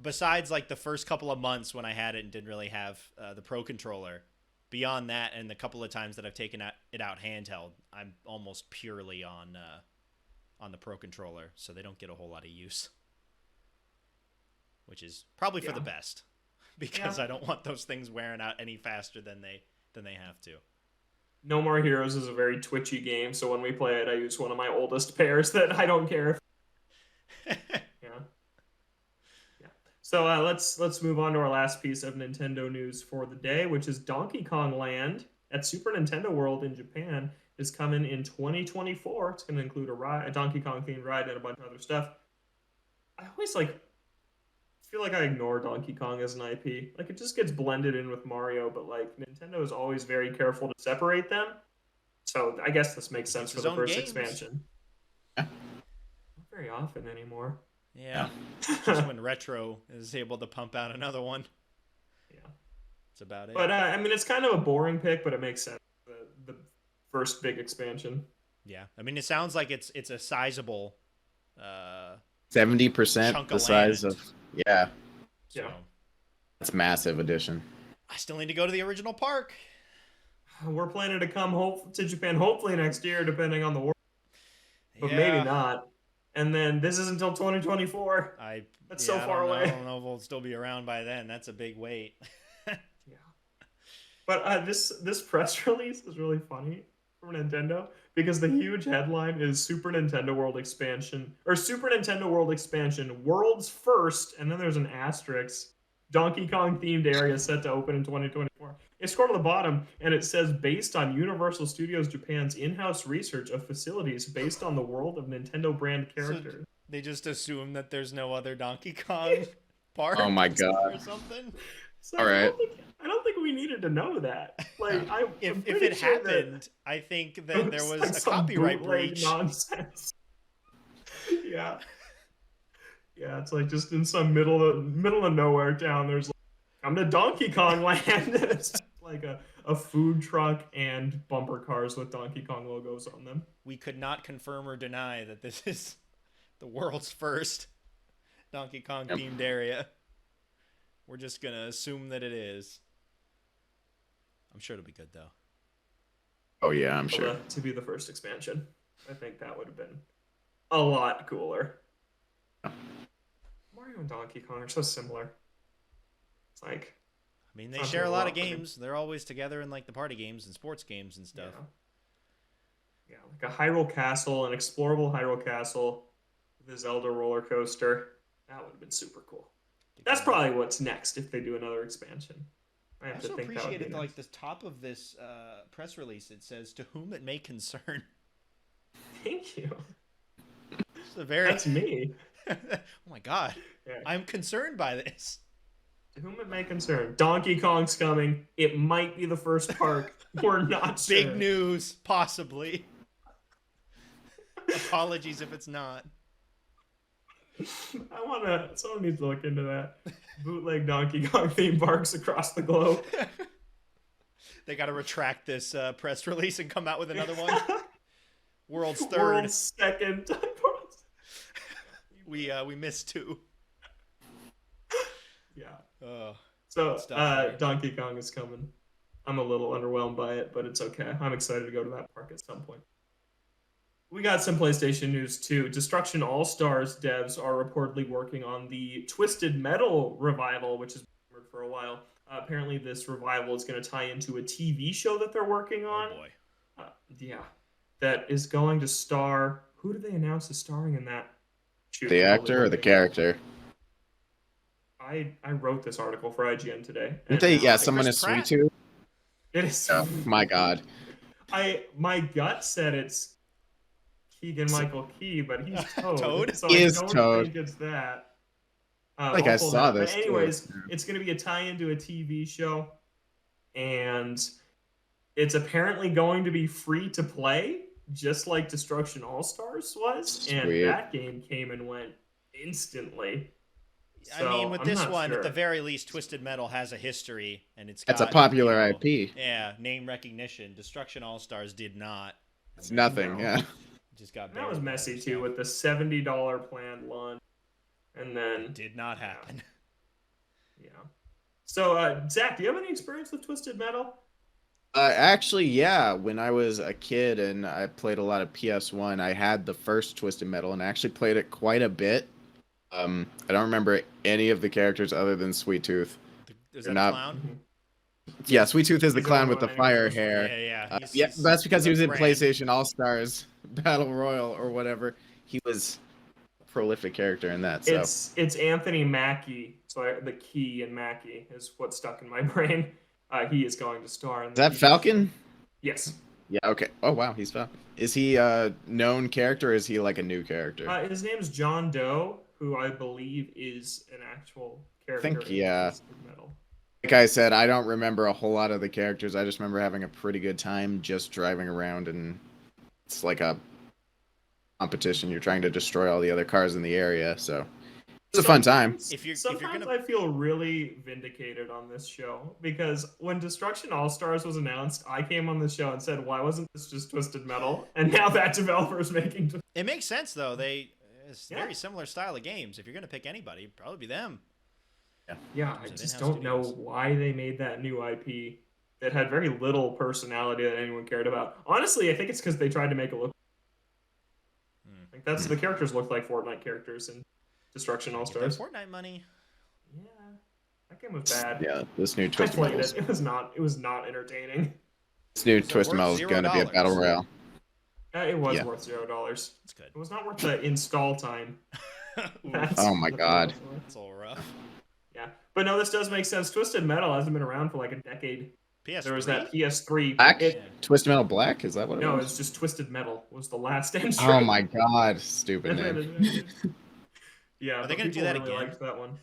Speaker 1: besides like the first couple of months when I had it and didn't really have the Pro controller, beyond that and the couple of times that I've taken it out handheld, I'm almost purely on the Pro controller, so they don't get a whole lot of use. Which is probably for the best, because I don't want those things wearing out any faster than they have to.
Speaker 2: No More Heroes is a very twitchy game, so when we play it, I use one of my oldest pairs that I don't care. Yeah. So let's move on to our last piece of Nintendo news for the day, which is Donkey Kong Land at Super Nintendo World in Japan is coming in 2024. It's going to include a Donkey Kong themed ride and a bunch of other stuff. I always feel like I ignore Donkey Kong as an IP. Like, it just gets blended in with Mario, but like Nintendo is always very careful to separate them. So I guess this makes sense for the first expansion. Not very often anymore.
Speaker 1: Yeah. Just when Retro is able to pump out another one.
Speaker 2: Yeah.
Speaker 1: That's about it.
Speaker 2: But I mean, it's kind of a boring pick, but it makes sense. The first big expansion.
Speaker 1: Yeah. I mean, it sounds like it's a sizable
Speaker 3: 70% the size of
Speaker 2: yeah.
Speaker 3: That's massive addition.
Speaker 1: I still need to go to the original park.
Speaker 2: We're planning to come to Japan hopefully next year, depending on the world. But maybe not. And then this is until 2024. That's so far away.
Speaker 1: I don't know if we'll still be around by then. That's a big wait.
Speaker 2: Yeah. But this press release is really funny from Nintendo because the huge headline is Super Nintendo World Expansion, or Super Nintendo World Expansion, world's first, and then there's an asterisk, Donkey Kong themed area set to open in 2024. You scroll to the bottom and it says, based on Universal Studios Japan's in-house research of facilities based on the world of Nintendo brand characters.
Speaker 1: So they just assume that there's no other Donkey Kong park.
Speaker 3: Oh my god!
Speaker 1: Or something.
Speaker 3: So all right.
Speaker 2: I don't think we needed to know that. Like,
Speaker 1: if it happened, I think that there was like a copyright breach.
Speaker 2: Nonsense. Yeah. Yeah, it's like just in some middle of nowhere town. There's like, come to Donkey Kong Land. It's like a food truck and bumper cars with Donkey Kong logos on them.
Speaker 1: We could not confirm or deny that this is the world's first Donkey Kong themed area. We're just gonna assume that it is. I'm sure it'll be good though.
Speaker 3: Oh yeah, I'm sure.
Speaker 2: To be the first expansion, I think that would have been a lot cooler. Mario and Donkey Kong are so similar. It's like,
Speaker 1: I mean, they share a lot of games. They're always together in like the party games and sports games and stuff.
Speaker 2: Yeah, like a Hyrule Castle, an explorable Hyrule Castle, the Zelda roller coaster. That would have been super cool. That's probably what's next if they do another expansion. I
Speaker 1: also appreciate it. Like the top of this press release, it says, "To whom it may concern."
Speaker 2: Thank you.
Speaker 1: That's
Speaker 2: me.
Speaker 1: Oh my god, I'm concerned by this.
Speaker 2: To whom it may concern, Donkey Kong's coming. It might be the first park. We're not sure.
Speaker 1: Big news, possibly. Apologies if it's not.
Speaker 2: Someone needs to look into that. Bootleg Donkey Kong theme parks across the globe.
Speaker 1: They got to retract this press release and come out with another one. World's third.
Speaker 2: World's second.
Speaker 1: We missed two.
Speaker 2: Yeah. So Donkey Kong is coming. I'm a little underwhelmed by it, but it's okay. I'm excited to go to that park at some point. We got some PlayStation news too. Destruction All-Stars devs are reportedly working on the Twisted Metal revival, which has been rumored for a while. Apparently, this revival is going to tie into a TV show that they're working on.
Speaker 1: Oh boy.
Speaker 2: That is going to star. Who did they announce is starring in that?
Speaker 3: The actor or the character?
Speaker 2: I wrote this article for IGN today.
Speaker 3: Someone is Sweet Tooth.
Speaker 2: It is.
Speaker 3: Oh my god.
Speaker 2: My gut said it's Keegan Michael Key, but he's Toad.
Speaker 1: Toad?
Speaker 2: So
Speaker 3: he is
Speaker 2: I don't
Speaker 3: Toad.
Speaker 2: think it's that.
Speaker 3: I saw this.
Speaker 2: But anyways, it's going to be a tie into a TV show, and it's apparently going to be free to play, just like Destruction All-Stars was.
Speaker 3: Sweet.
Speaker 2: And that game came and went instantly. So,
Speaker 1: I mean, with this one, at the very least, Twisted Metal has a history, and it's
Speaker 3: a popular IP.
Speaker 1: Yeah, name recognition. Destruction All-Stars did not.
Speaker 3: It's nothing, yeah.
Speaker 1: Just got
Speaker 2: that was messy too with the $70 planned launch, and then
Speaker 1: did not happen.
Speaker 2: Yeah. So, Zach, do you have any experience with Twisted Metal?
Speaker 3: Actually, yeah. When I was a kid and I played a lot of PS1, I had the first Twisted Metal and I actually played it quite a bit. I don't remember any of the characters other than Sweet Tooth.
Speaker 1: Is that a clown?
Speaker 3: Yeah, Sweet Tooth is the clown with the fire hair.
Speaker 1: Yeah.
Speaker 3: That's because he was in PlayStation All-Stars Battle Royal or whatever. He was a prolific character in that. So
Speaker 2: it's Anthony Mackie. So the key in Mackie is what stuck in my brain. He is going to star in.
Speaker 3: Is that Falcon?
Speaker 2: Yes.
Speaker 3: Yeah. Okay. Oh wow, he's fine. Is he a known character? Or is he like a new character?
Speaker 2: His name's John Doe, who I believe is an actual
Speaker 3: I
Speaker 2: character
Speaker 3: think
Speaker 2: in
Speaker 3: yeah.
Speaker 2: Twisted Metal.
Speaker 3: Like I said, I don't remember a whole lot of the characters. I just remember having a pretty good time just driving around, and it's like a competition. You're trying to destroy all the other cars in the area, so it's a fun time.
Speaker 2: Sometimes I feel really vindicated on this show because when Destruction All Stars was announced, I came on the show and said, "Why wasn't this just Twisted Metal?" And now that developer's making.
Speaker 1: It makes sense though. It's very similar style of games. If you're gonna pick anybody, it'd probably be them.
Speaker 2: Yeah, I just don't know why they made that new IP that had very little personality that anyone cared about. Honestly, I think it's because they tried to make it look like the characters look like Fortnite characters in Destruction All Stars.
Speaker 1: Fortnite money.
Speaker 2: Yeah, that game was bad.
Speaker 3: Yeah, this new Twisted Metal.
Speaker 2: It was not entertaining.
Speaker 3: This new Twisted Metal is going to be a battle royale.
Speaker 2: It was worth $0. That's
Speaker 1: good.
Speaker 2: It was not worth the install time.
Speaker 3: Oh my god.
Speaker 1: That's all rough.
Speaker 2: Yeah, but no, this does make sense. Twisted Metal hasn't been around for like a decade.
Speaker 1: PS3?
Speaker 2: There was that PS3.
Speaker 3: Black? Twisted Metal Black? Is that what it was?
Speaker 2: No, it's just Twisted Metal was the last entry.
Speaker 3: Oh my god, stupid name.
Speaker 2: Yeah,
Speaker 1: are they going to do that
Speaker 2: really
Speaker 1: again?
Speaker 2: Liked that one.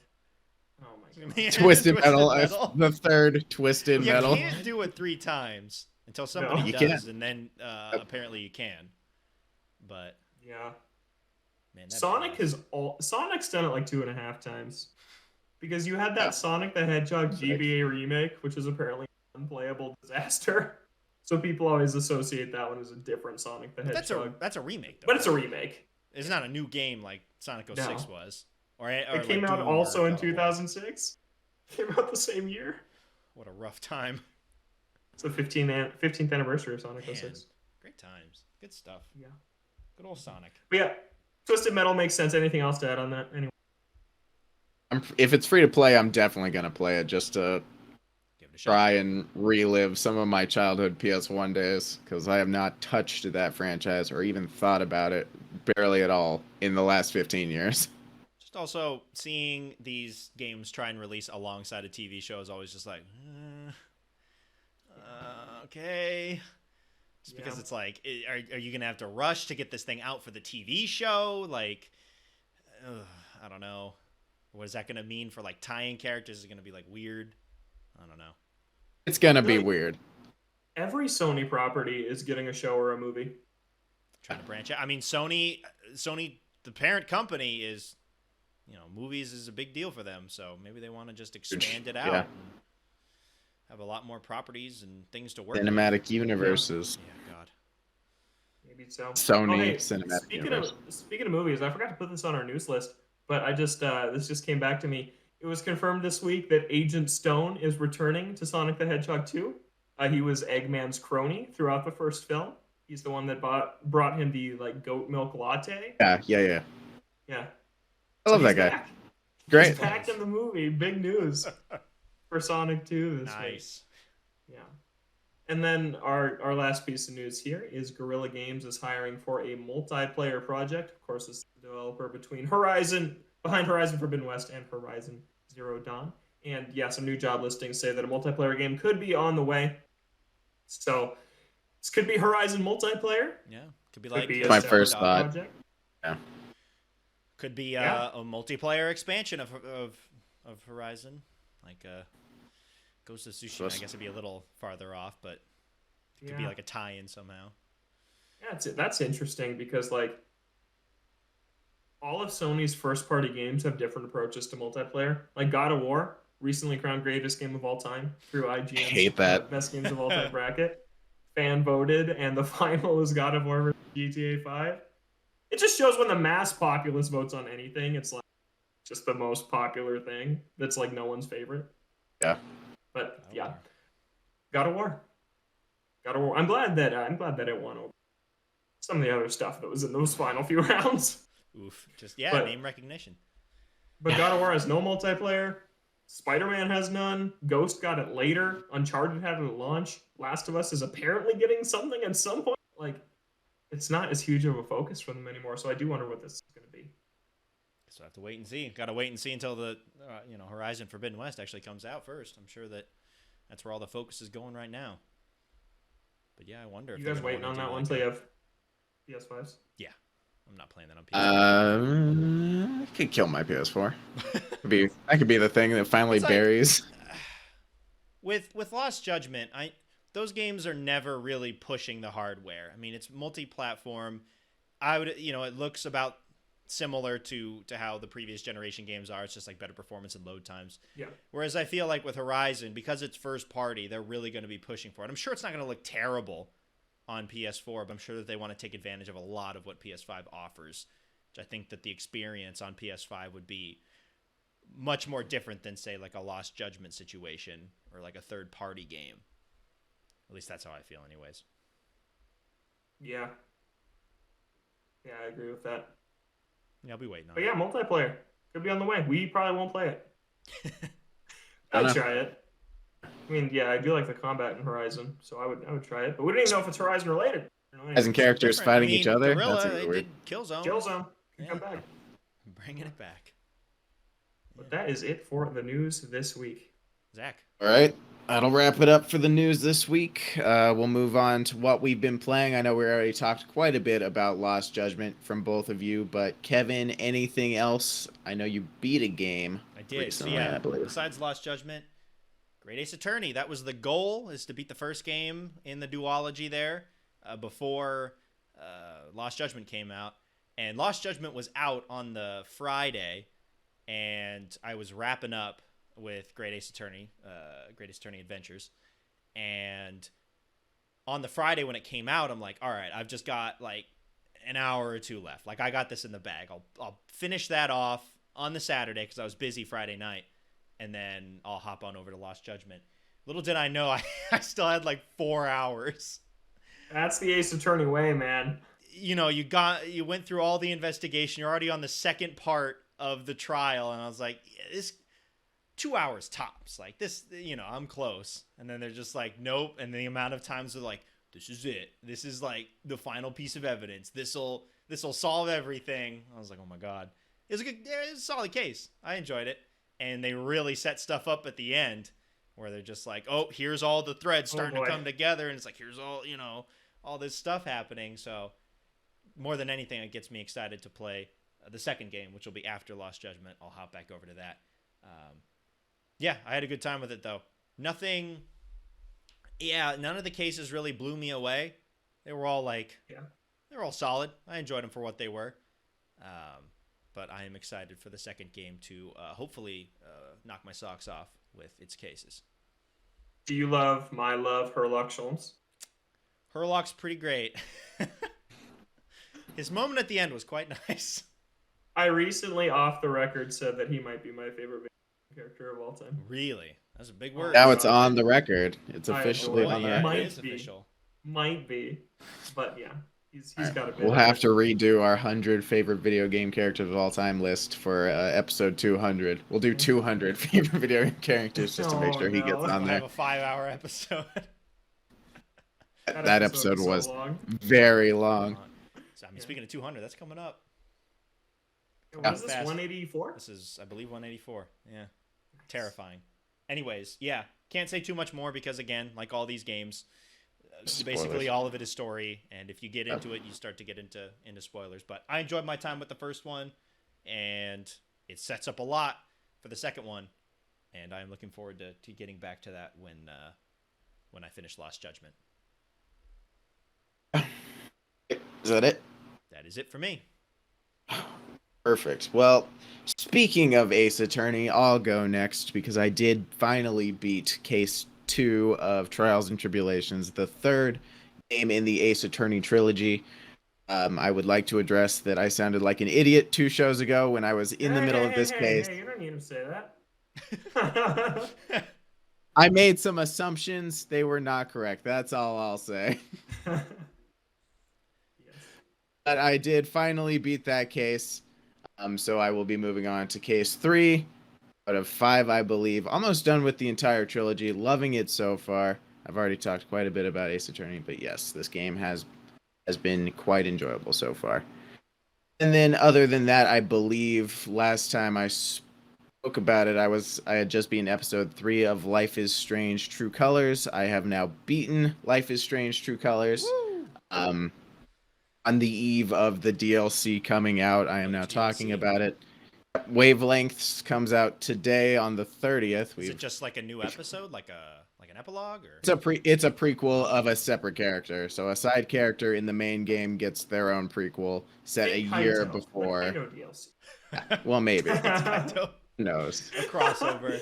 Speaker 2: Oh my god.
Speaker 3: Twisted Metal, the third Twisted Metal.
Speaker 1: You can't do it 3 times until somebody does, and then apparently you can. But
Speaker 2: yeah,
Speaker 1: man,
Speaker 2: Sonic's done it like 2.5 times. Because you had that Sonic the Hedgehog GBA remake, which is apparently an unplayable disaster. So people always associate that one as a different Sonic the Hedgehog.
Speaker 1: That's a remake, though.
Speaker 2: But it's a remake.
Speaker 1: It's not a new game like Sonic 06 was. Or
Speaker 2: it came out also in 2006. Came out the same year.
Speaker 1: What a rough time.
Speaker 2: It's the 15th anniversary of Sonic 06.
Speaker 1: Great times. Good stuff.
Speaker 2: Yeah.
Speaker 1: Good old Sonic.
Speaker 2: But yeah, Twisted Metal makes sense. Anything else to add on that? Anyway.
Speaker 3: If it's free to play, I'm definitely going to play it just to try and relive some of my childhood PS1 days, because I have not touched that franchise or even thought about it barely at all in the last 15 years.
Speaker 1: Just also seeing these games try and release alongside a TV show is always just like, okay. Just because it's like, are you going to have to rush to get this thing out for the TV show? Like, I don't know. What is that going to mean for like tie-in characters? Is it going to be like weird? I don't know.
Speaker 3: It's going to be weird.
Speaker 2: Every Sony property is getting a show or a movie.
Speaker 1: Trying to branch out. I mean, Sony, the parent company is, movies is a big deal for them. So maybe they want to just expand it out and have a lot more properties and things to work with.
Speaker 3: Cinematic universes.
Speaker 1: Yeah, God.
Speaker 2: Maybe so.
Speaker 3: Sony cinematic universe.
Speaker 2: Speaking of movies, I forgot to put this on our news list. But this just came back to me. It was confirmed this week that Agent Stone is returning to Sonic the Hedgehog 2. He was Eggman's crony throughout the first film. He's the one that brought him the goat milk latte.
Speaker 3: Yeah. I love that guy.
Speaker 2: Back.
Speaker 3: Great.
Speaker 2: He's back in the movie. Big news for Sonic 2 this week. Yeah. And then our last piece of news here is Guerrilla Games is hiring for a multiplayer project. Of course, this is the developer behind Horizon Forbidden West and Horizon Zero Dawn. And some new job listings say that a multiplayer game could be on the way. So this could be Horizon multiplayer.
Speaker 1: Yeah, could be
Speaker 3: my first thought.
Speaker 2: Project.
Speaker 3: Yeah.
Speaker 1: Could be a multiplayer expansion of Horizon, like Ghost of Tsushima. I guess it'd be a little farther off, but it could be like a tie-in somehow.
Speaker 2: Yeah, that's interesting because all of Sony's first-party games have different approaches to multiplayer. Like God of War, recently crowned greatest game of all time through IGN's best games of all time bracket, fan voted, and the final is God of War versus GTA 5. It just shows when the mass populace votes on anything, it's like just the most popular thing. That's like no one's favorite.
Speaker 3: Yeah.
Speaker 2: But God of War. I'm glad that it won over some of the other stuff that was in those final few rounds.
Speaker 1: Oof. Name recognition.
Speaker 2: But God of War has no multiplayer. Spider-Man has none. Ghost got it later. Uncharted had it at launch. Last of Us is apparently getting something at some point. It's not as huge of a focus for them anymore. So I do wonder what this is going to be.
Speaker 1: So I have to wait and see. Got to wait and see until the Horizon Forbidden West actually comes out first. I'm sure that's where all the focus is going right now. But yeah, I wonder if
Speaker 2: you guys waiting on that one until you have PS5s?
Speaker 1: Yeah, I'm not playing that on PS5.
Speaker 3: I could kill my PS4. That could be the thing that finally buries.
Speaker 1: With Lost Judgment, those games are never really pushing the hardware. I mean, it's multi-platform. It looks about similar to how the previous generation games are. It's just like better performance and load times.
Speaker 2: Yeah.
Speaker 1: Whereas I feel like with Horizon, because it's first party, they're really going to be pushing for it. I'm sure it's not going to look terrible on PS4, but I'm sure that they want to take advantage of a lot of what PS5 offers, which I think that the experience on PS5 would be much more different than, say, like a Lost Judgment situation or like a third-party game. At least that's how I feel anyways.
Speaker 2: Yeah. Yeah, I agree with that.
Speaker 1: Yeah, I'll be waiting on
Speaker 2: it.
Speaker 1: But
Speaker 2: yeah, multiplayer. Could be on the way. We probably won't play it. I'd try it. I mean, yeah, I do like the combat in Horizon, so I would try it. But we don't even know if it's Horizon related.
Speaker 3: Horizon characters fighting each other.
Speaker 1: Gorilla, that's weird. Killzone.
Speaker 2: Killzone. Come back.
Speaker 1: Bringing it back.
Speaker 2: But that is it for the news this week.
Speaker 1: Zach.
Speaker 3: All right. That'll wrap it up for the news this week. We'll move on to what we've been playing. I know we already talked quite a bit about Lost Judgment from both of you, but Kevin, anything else? I know you beat a game.
Speaker 1: I did.
Speaker 3: Recently,
Speaker 1: so yeah,
Speaker 3: I believe.
Speaker 1: Besides Lost Judgment, Great Ace Attorney. That was the goal, is to beat the first game in the duology there before Lost Judgment came out. And Lost Judgment was out on the Friday, and I was wrapping up with Great Ace Attorney Adventures. And on the Friday when it came out, I'm like, all right, I've just got like an hour or two left. Like, I got this in the bag. I'll finish that off on the Saturday because I was busy Friday night, and then I'll hop on over to Lost Judgment. Little did I know, I still had like 4 hours.
Speaker 2: That's the Ace Attorney way, man.
Speaker 1: You went through all the investigation. You're already on the second part of the trial, and I was like, this 2 hours tops. Like this, I'm close. And then they're just like, nope. And the amount of times they're like, this is it. This is like the final piece of evidence. This'll solve everything. I was like, oh my God. It was a solid case. I enjoyed it. And they really set stuff up at the end where they're just like, oh, here's all the threads starting to come together. And it's like, here's all this stuff happening. So more than anything, it gets me excited to play the second game, which will be after Lost Judgment. I'll hop back over to that. Yeah, I had a good time with it, though. None of the cases really blew me away. They were all they were all solid. I enjoyed them for what they were. But I am excited for the second game to hopefully knock my socks off with its cases.
Speaker 2: Do you love Herlock Sholmes?
Speaker 1: Herlock's pretty great. His moment at the end was quite nice.
Speaker 2: I recently, off the record, said that he might be my favorite character of all time.
Speaker 1: Really? That's a big word.
Speaker 3: Now it's on the record. It's officially on the record.
Speaker 1: It is official.
Speaker 2: Might be. But yeah, he's got a bit.
Speaker 3: We'll have to redo our 100 favorite video game characters of all time list for episode 200. We'll do 200 favorite video game characters just to make sure he gets on there.
Speaker 1: We'll have a 5-hour episode.
Speaker 3: That episode was very long.
Speaker 1: So, speaking of 200, that's coming up.
Speaker 2: What is this, 184?
Speaker 1: This is, I believe, 184. Yeah. Terrifying. Anyways, yeah. Can't say too much more because, again, like all these games, basically all of it is story. And if you get into it, you start to get into spoilers. But I enjoyed my time with the first one, and it sets up a lot for the second one. And I'm looking forward to getting back to that when I finish Lost Judgment.
Speaker 3: Is that it?
Speaker 1: That is it for me.
Speaker 3: Perfect. Well, speaking of Ace Attorney, I'll go next because I did finally beat Case 2 of Trials and Tribulations, the third game in the Ace Attorney trilogy. I would like to address that I sounded like an idiot 2 shows ago when I was in the middle of this case.
Speaker 2: Hey, you don't need to say that.
Speaker 3: I made some assumptions. They were not correct. That's all I'll say. But I did finally beat that case. So I will be moving on to Case 3 out of 5, I believe. Almost done with the entire trilogy. Loving it so far. I've already talked quite a bit about Ace Attorney, but yes, this game has been quite enjoyable so far. And then other than that, I believe last time I Spoke about it. I had just beaten episode 3 of Life is Strange True Colors. I have now beaten Life is Strange True Colors.
Speaker 1: Woo!
Speaker 3: On the eve of the DLC coming out, I am now talking about it. Wavelengths comes out today on the 30th.
Speaker 1: Is it just like a new episode, like an epilogue, or
Speaker 3: it's a prequel of a separate character. So a side character in the main game gets their own prequel set a year before.
Speaker 2: Like DLC.
Speaker 3: Yeah, well, maybe.
Speaker 1: Who
Speaker 3: knows?
Speaker 1: A crossover.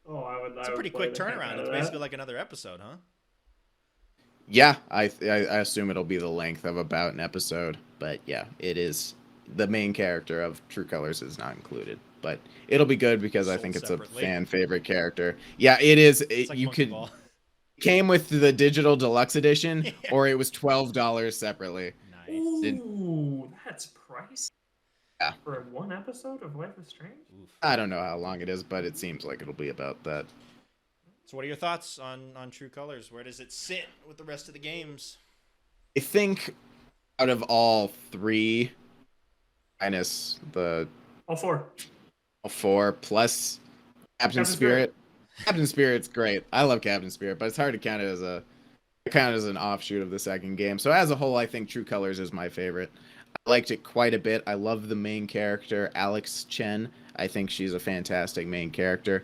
Speaker 2: Oh,
Speaker 1: It's a pretty quick turnaround. It's basically like another episode, huh?
Speaker 3: Yeah, I assume it'll be the length of about an episode, but yeah, it is. The main character of True Colors is not included, but it'll be good because I think it's separately. A fan favorite character. Yeah, it is. Like you could ball. Came with the digital deluxe edition, yeah. Or it was $12 separately.
Speaker 2: Nice. Ooh, that's pricey.
Speaker 3: Yeah.
Speaker 2: For one episode of Life is Strange?
Speaker 3: Oof. I don't know how long it is, but it seems like it'll be about that.
Speaker 1: So what are your thoughts on True Colors? Where does it sit with the rest of the games?
Speaker 3: I think out of all 3, minus the...
Speaker 2: All 4.
Speaker 3: All 4, plus Captain Spirit. Captain Spirit's great. I love Captain Spirit, but it's hard to count it as an offshoot of the second game. So as a whole, I think True Colors is my favorite. I liked it quite a bit. I love the main character, Alex Chen. I think she's a fantastic main character.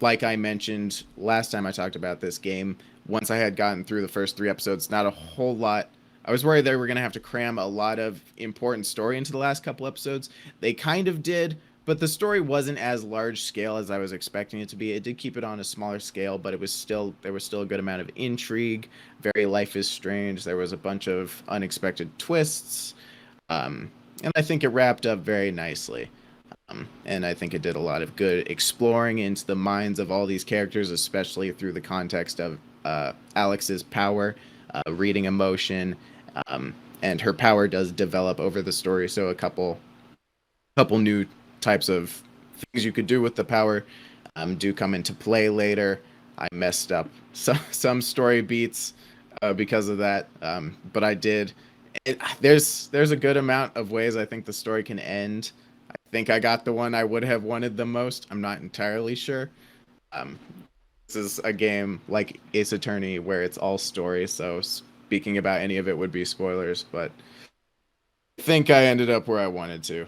Speaker 3: Like I mentioned last time I talked about this game, once I had gotten through the first 3 episodes, not a whole lot. I was worried they were going to have to cram a lot of important story into the last couple episodes. They kind of did, but the story wasn't as large scale as I was expecting it to be. It did keep it on a smaller scale, but there was still a good amount of intrigue. Very Life is Strange. There was a bunch of unexpected twists. And I think it wrapped up very nicely. And I think it did a lot of good exploring into the minds of all these characters, especially through the context of Alex's power, reading emotion, and her power does develop over the story. So a couple new types of things you could do with the power do come into play later. I messed up some story beats because of that, but I did. There's a good amount of ways I think the story can end. I think I got the one I would have wanted the most. I'm not entirely sure. This is a game like Ace Attorney where it's all story, so speaking about any of it would be spoilers, but I think I ended up where I wanted to,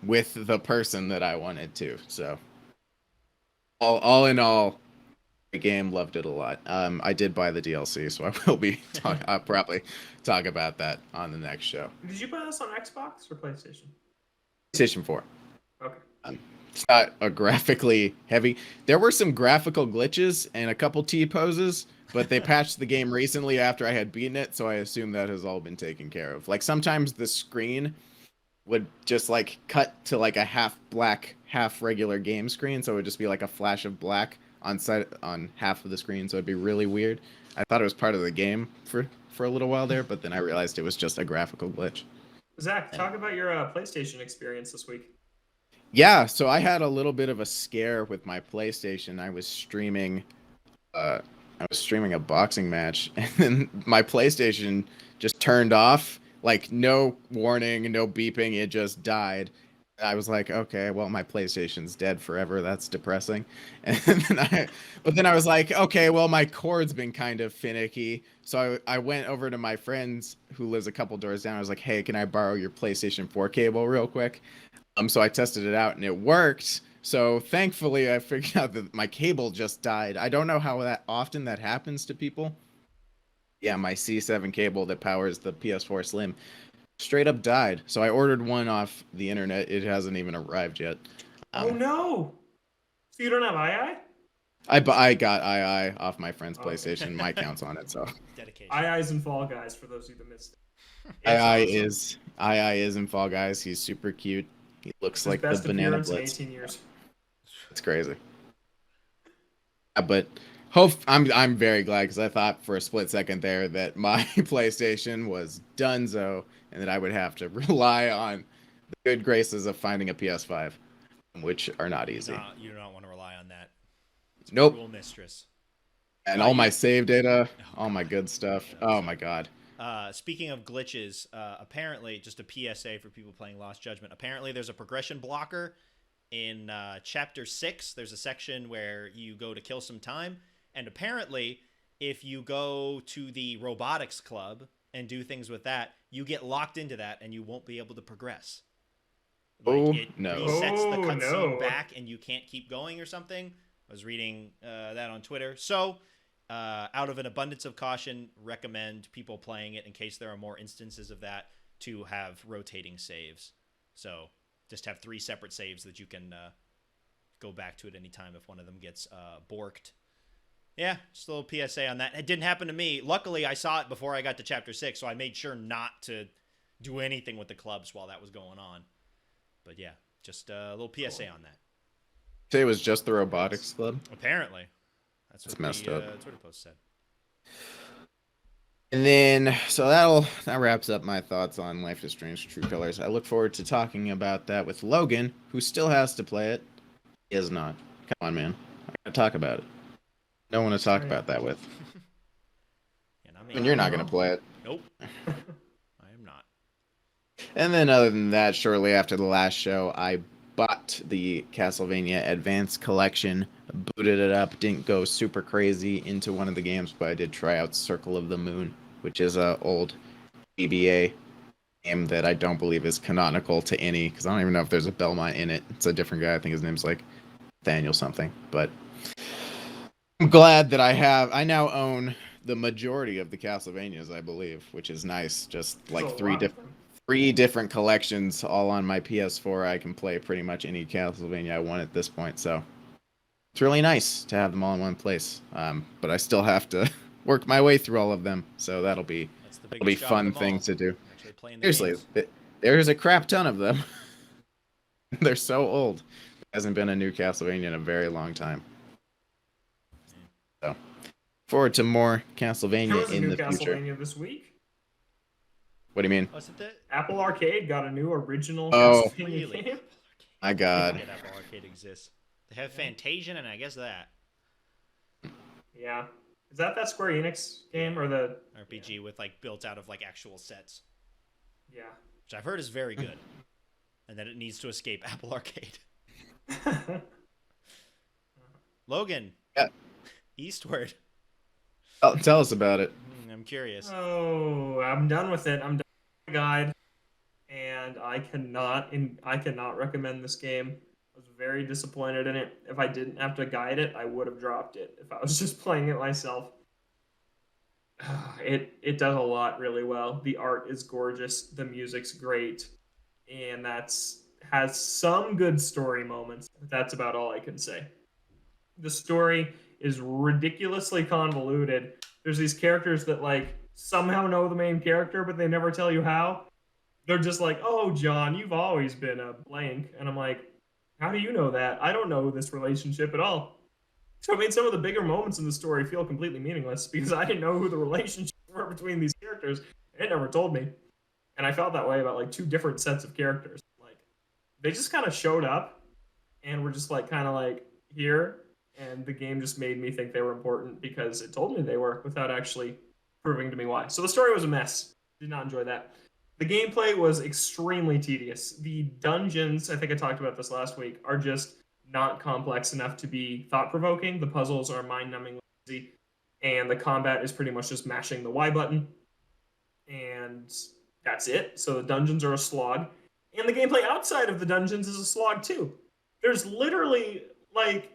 Speaker 3: with the person that I wanted to. So all in all, the game, loved it a lot. I did buy the DLC, so I will be I'll probably talk about that on the next show.
Speaker 2: Did you buy this on Xbox or PlayStation?
Speaker 3: PlayStation 4.
Speaker 2: Okay.
Speaker 3: It's not a graphically heavy. There were some graphical glitches and a couple T-poses, but they patched the game recently after I had beaten it, so I assume that has all been taken care of. Like sometimes the screen would just like cut to like a half black, half regular game screen, so it would just be like a flash of black on half of the screen, so it'd be really weird. I thought it was part of the game for a little while there, but then I realized it was just a graphical glitch.
Speaker 2: Zach, talk about your PlayStation experience this week.
Speaker 3: Yeah, so I had a little bit of a scare with my PlayStation. I was streaming a boxing match, and then my PlayStation just turned off. Like no warning, no beeping, it just died. I was like, okay, well, my PlayStation's dead forever. That's depressing. And then I was like, okay, well, my cord's been kind of finicky. So I went over to my friend's who lives a couple doors down. I was like, hey, can I borrow your PlayStation 4 cable real quick? So I tested it out and it worked. So thankfully, I figured out that my cable just died. I don't know how often that happens to people. Yeah, my C7 cable that powers the PS4 Slim straight up died. So I ordered one off the internet. It hasn't even arrived yet.
Speaker 2: Oh no! So you don't have II?
Speaker 3: I got II off my friend's PlayStation. My account's on it, so.
Speaker 1: Dedication.
Speaker 2: II's in Fall Guys for those of you that missed it.
Speaker 3: II is in Fall Guys. He's super cute. He looks like the Banana Blitz.
Speaker 2: 18 years.
Speaker 3: It's crazy. But I'm very glad because I thought for a split second there that my PlayStation was donezo and that I would have to rely on the good graces of finding a PS5, which are not easy.
Speaker 1: You do not want to rely on that. It's
Speaker 3: nope.
Speaker 1: Cruel mistress.
Speaker 3: And all my save data, all my good stuff. Oh my god.
Speaker 1: Speaking of glitches, apparently, just a PSA for people playing Lost Judgment, apparently there's a progression blocker in Chapter 6, there's a section where you go to kill some time, and apparently, if you go to the robotics club and do things with that, you get locked into that and you won't be able to progress. Like, it resets the cutscene back and you can't keep going or something. I was reading that on Twitter. So, out of an abundance of caution, recommend people playing it in case there are more instances of that to have rotating saves. So, just have 3 separate saves that you can go back to at any time if one of them gets borked. Yeah, just a little PSA on that. It didn't happen to me. Luckily, I saw it before I got to Chapter 6, so I made sure not to do anything with the clubs while that was going on. But yeah, just a little PSA on that.
Speaker 3: Say it was just the robotics club?
Speaker 1: Apparently. That's what
Speaker 3: messed up.
Speaker 1: Twitter post said.
Speaker 3: And then, so that wraps up my thoughts on Life is Strange True Colors. I look forward to talking about that with Logan, who still has to play it. He has not. Come on, man. I gotta talk about it. No one to talk about that with. And you're not going to play it.
Speaker 1: Nope. I am not.
Speaker 3: And then other than that, shortly after the last show, I bought the Castlevania Advance Collection, booted it up, didn't go super crazy into one of the games, but I did try out Circle of the Moon, which is an old GBA game that I don't believe is canonical to any, because I don't even know if there's a Belmont in it. It's a different guy. I think his name's like Nathaniel something, but I'm glad that I now own the majority of the Castlevanias, I believe, which is nice. Just like three different collections all on my PS4. I can play pretty much any Castlevania I want at this point. So it's really nice to have them all in one place. But I still have to work my way through all of them. So that'll be a fun thing to do. Seriously, there's a crap ton of them. They're so old. There hasn't been a new Castlevania in a very long time. So, forward to more Castlevania in the future.
Speaker 2: Castlevania this week.
Speaker 3: What do you mean?
Speaker 1: Was it that?
Speaker 2: Apple Arcade got a new original Castlevania game.
Speaker 3: My God.
Speaker 1: Apple Arcade exists. They have Fantasian and I guess that.
Speaker 2: Yeah. Is that Square Enix game or the
Speaker 1: RPG with like built out of like actual sets?
Speaker 2: Yeah.
Speaker 1: Which I've heard is very good. And that it needs to escape Apple Arcade. Logan.
Speaker 3: Yeah.
Speaker 1: Eastward.
Speaker 3: Tell us about it.
Speaker 1: I'm curious.
Speaker 2: Oh, I'm done with it. I'm done with the guide, and I cannot recommend this game. I was very disappointed in it. If I didn't have to guide it, I would have dropped it. If I was just playing it myself, it does a lot really well. The art is gorgeous. The music's great, and has some good story moments. But that's about all I can say. The story is ridiculously convoluted. There's these characters that like somehow know the main character, but they never tell you how. They're just like, "Oh, John, you've always been a blank," and I'm like, "How do you know that? I don't know this relationship at all." So it made some of the bigger moments in the story feel completely meaningless because I didn't know who the relationships were between these characters. It never told me, and I felt that way about like 2 different sets of characters. Like they just kind of showed up, and were just like kind of like here. And the game just made me think they were important because it told me they were without actually proving to me why. So the story was a mess. Did not enjoy that. The gameplay was extremely tedious. The dungeons, I think I talked about this last week, are just not complex enough to be thought-provoking. The puzzles are mind-numbingly easy. And the combat is pretty much just mashing the Y button. And that's it. So the dungeons are a slog. And the gameplay outside of the dungeons is a slog too. There's literally, like,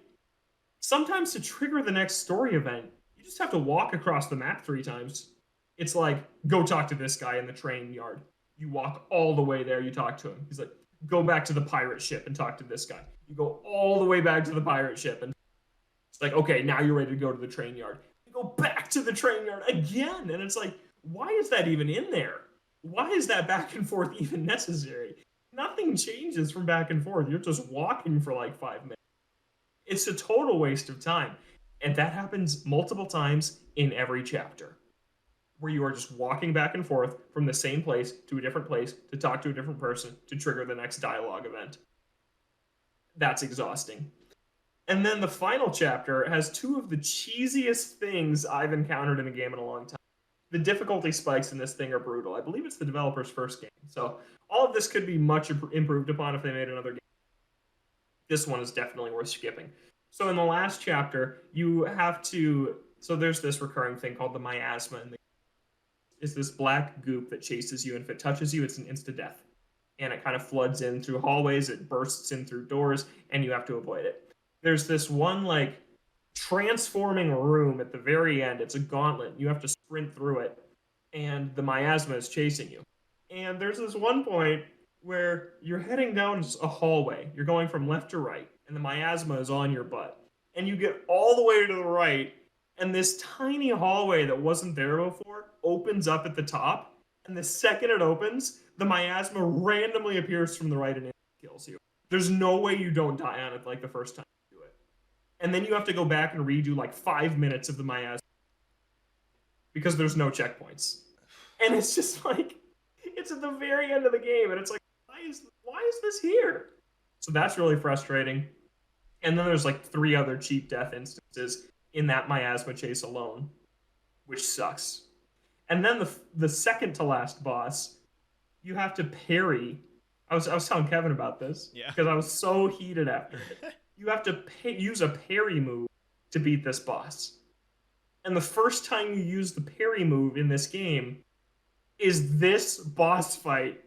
Speaker 2: sometimes to trigger the next story event, you just have to walk across the map 3 times. It's like, go talk to this guy in the train yard. You walk all the way there, you talk to him. He's like, go back to the pirate ship and talk to this guy. You go all the way back to the pirate ship, and it's like, okay, now you're ready to go to the train yard. You go back to the train yard again, and it's like, why is that even in there? Why is that back and forth even necessary? Nothing changes from back and forth. You're just walking for like 5 minutes. It's a total waste of time. And that happens multiple times in every chapter, where you are just walking back and forth from the same place to a different place to talk to a different person to trigger the next dialogue event. That's exhausting. And then the final chapter has 2 of the cheesiest things I've encountered in a game in a long time. The difficulty spikes in this thing are brutal. I believe it's the developer's first game. So all of this could be much improved upon if they made another game. this one is definitely worth skipping. So in the last chapter, you have to. So there's this recurring thing called the miasma, and it's this black goop that chases you, and if it touches you, it's an insta death. And it kind of floods in through hallways, it bursts in through doors, and you have to avoid it. There's this one like transforming room at the very end. It's a gauntlet. You have to sprint through it, and the miasma is chasing you. And there's this one point where you're heading down a hallway. You're going from left to right, and the miasma is on your butt. And you get all the way to the right, and this tiny hallway that wasn't there before opens up at the top. And the second it opens, the miasma randomly appears from the right and kills you. There's no way you don't die on it like the first time you do it. And then you have to go back and redo like 5 minutes of the miasma because there's no checkpoints. And it's just like, it's at the very end of the game, and it's like, why is this here? So that's really frustrating. And then there's like 3 other cheap death instances in that miasma chase alone, which sucks. And then the second to last boss, you have to parry. I was telling Kevin about this because I was so heated after it. You have to use a parry move to beat this boss. And the first time you use the parry move in this game is this boss fight.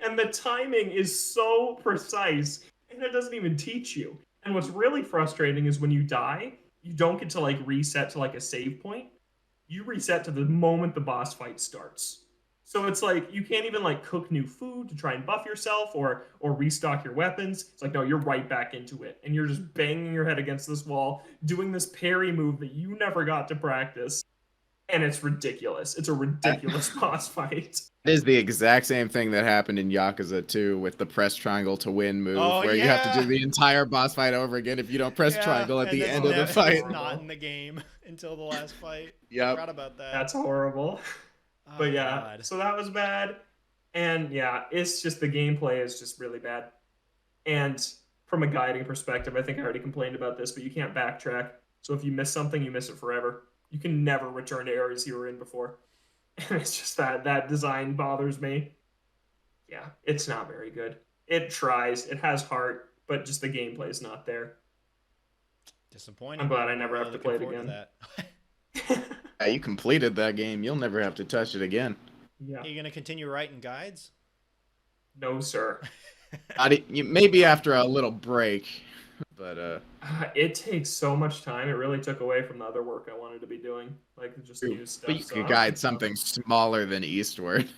Speaker 2: And the timing is so precise, and it doesn't even teach you. And what's really frustrating is when you die, you don't get to like reset to like a save point. You reset to the moment the boss fight starts. So it's like you can't even like cook new food to try and buff yourself or restock your weapons. It's like, no, you're right back into it. And you're just banging your head against this wall, doing this parry move that you never got to practice. And it's ridiculous. It's a ridiculous boss fight.
Speaker 3: It is the exact same thing that happened in Yakuza 2 with the press triangle to win move, where you have to do the entire boss fight over again if you don't press triangle at the end of the fight.
Speaker 1: It's not in the game until the last fight.
Speaker 3: Yeah,
Speaker 1: I forgot about that.
Speaker 2: That's horrible.
Speaker 1: Oh,
Speaker 2: but yeah,
Speaker 1: God.
Speaker 2: So that was bad. And yeah, it's just the gameplay is just really bad. And from a guiding perspective, I think I already complained about this, but you can't backtrack. So if you miss something, you miss it forever. You can never return to areas you were in before. And it's just that design bothers me. Yeah, it's not very good. It tries, it has heart, but just the gameplay is not there.
Speaker 1: Disappointing.
Speaker 2: I'm glad I never have to play it again.
Speaker 3: Yeah, you completed that game. You'll never have to touch it again.
Speaker 2: Yeah.
Speaker 1: Are you going to continue writing guides?
Speaker 2: No, sir.
Speaker 3: Maybe after a little break, but
Speaker 2: it takes so much time. It really took away from the other work I wanted to be doing, like just new stuff.
Speaker 3: But you could guide something smaller than Eastward.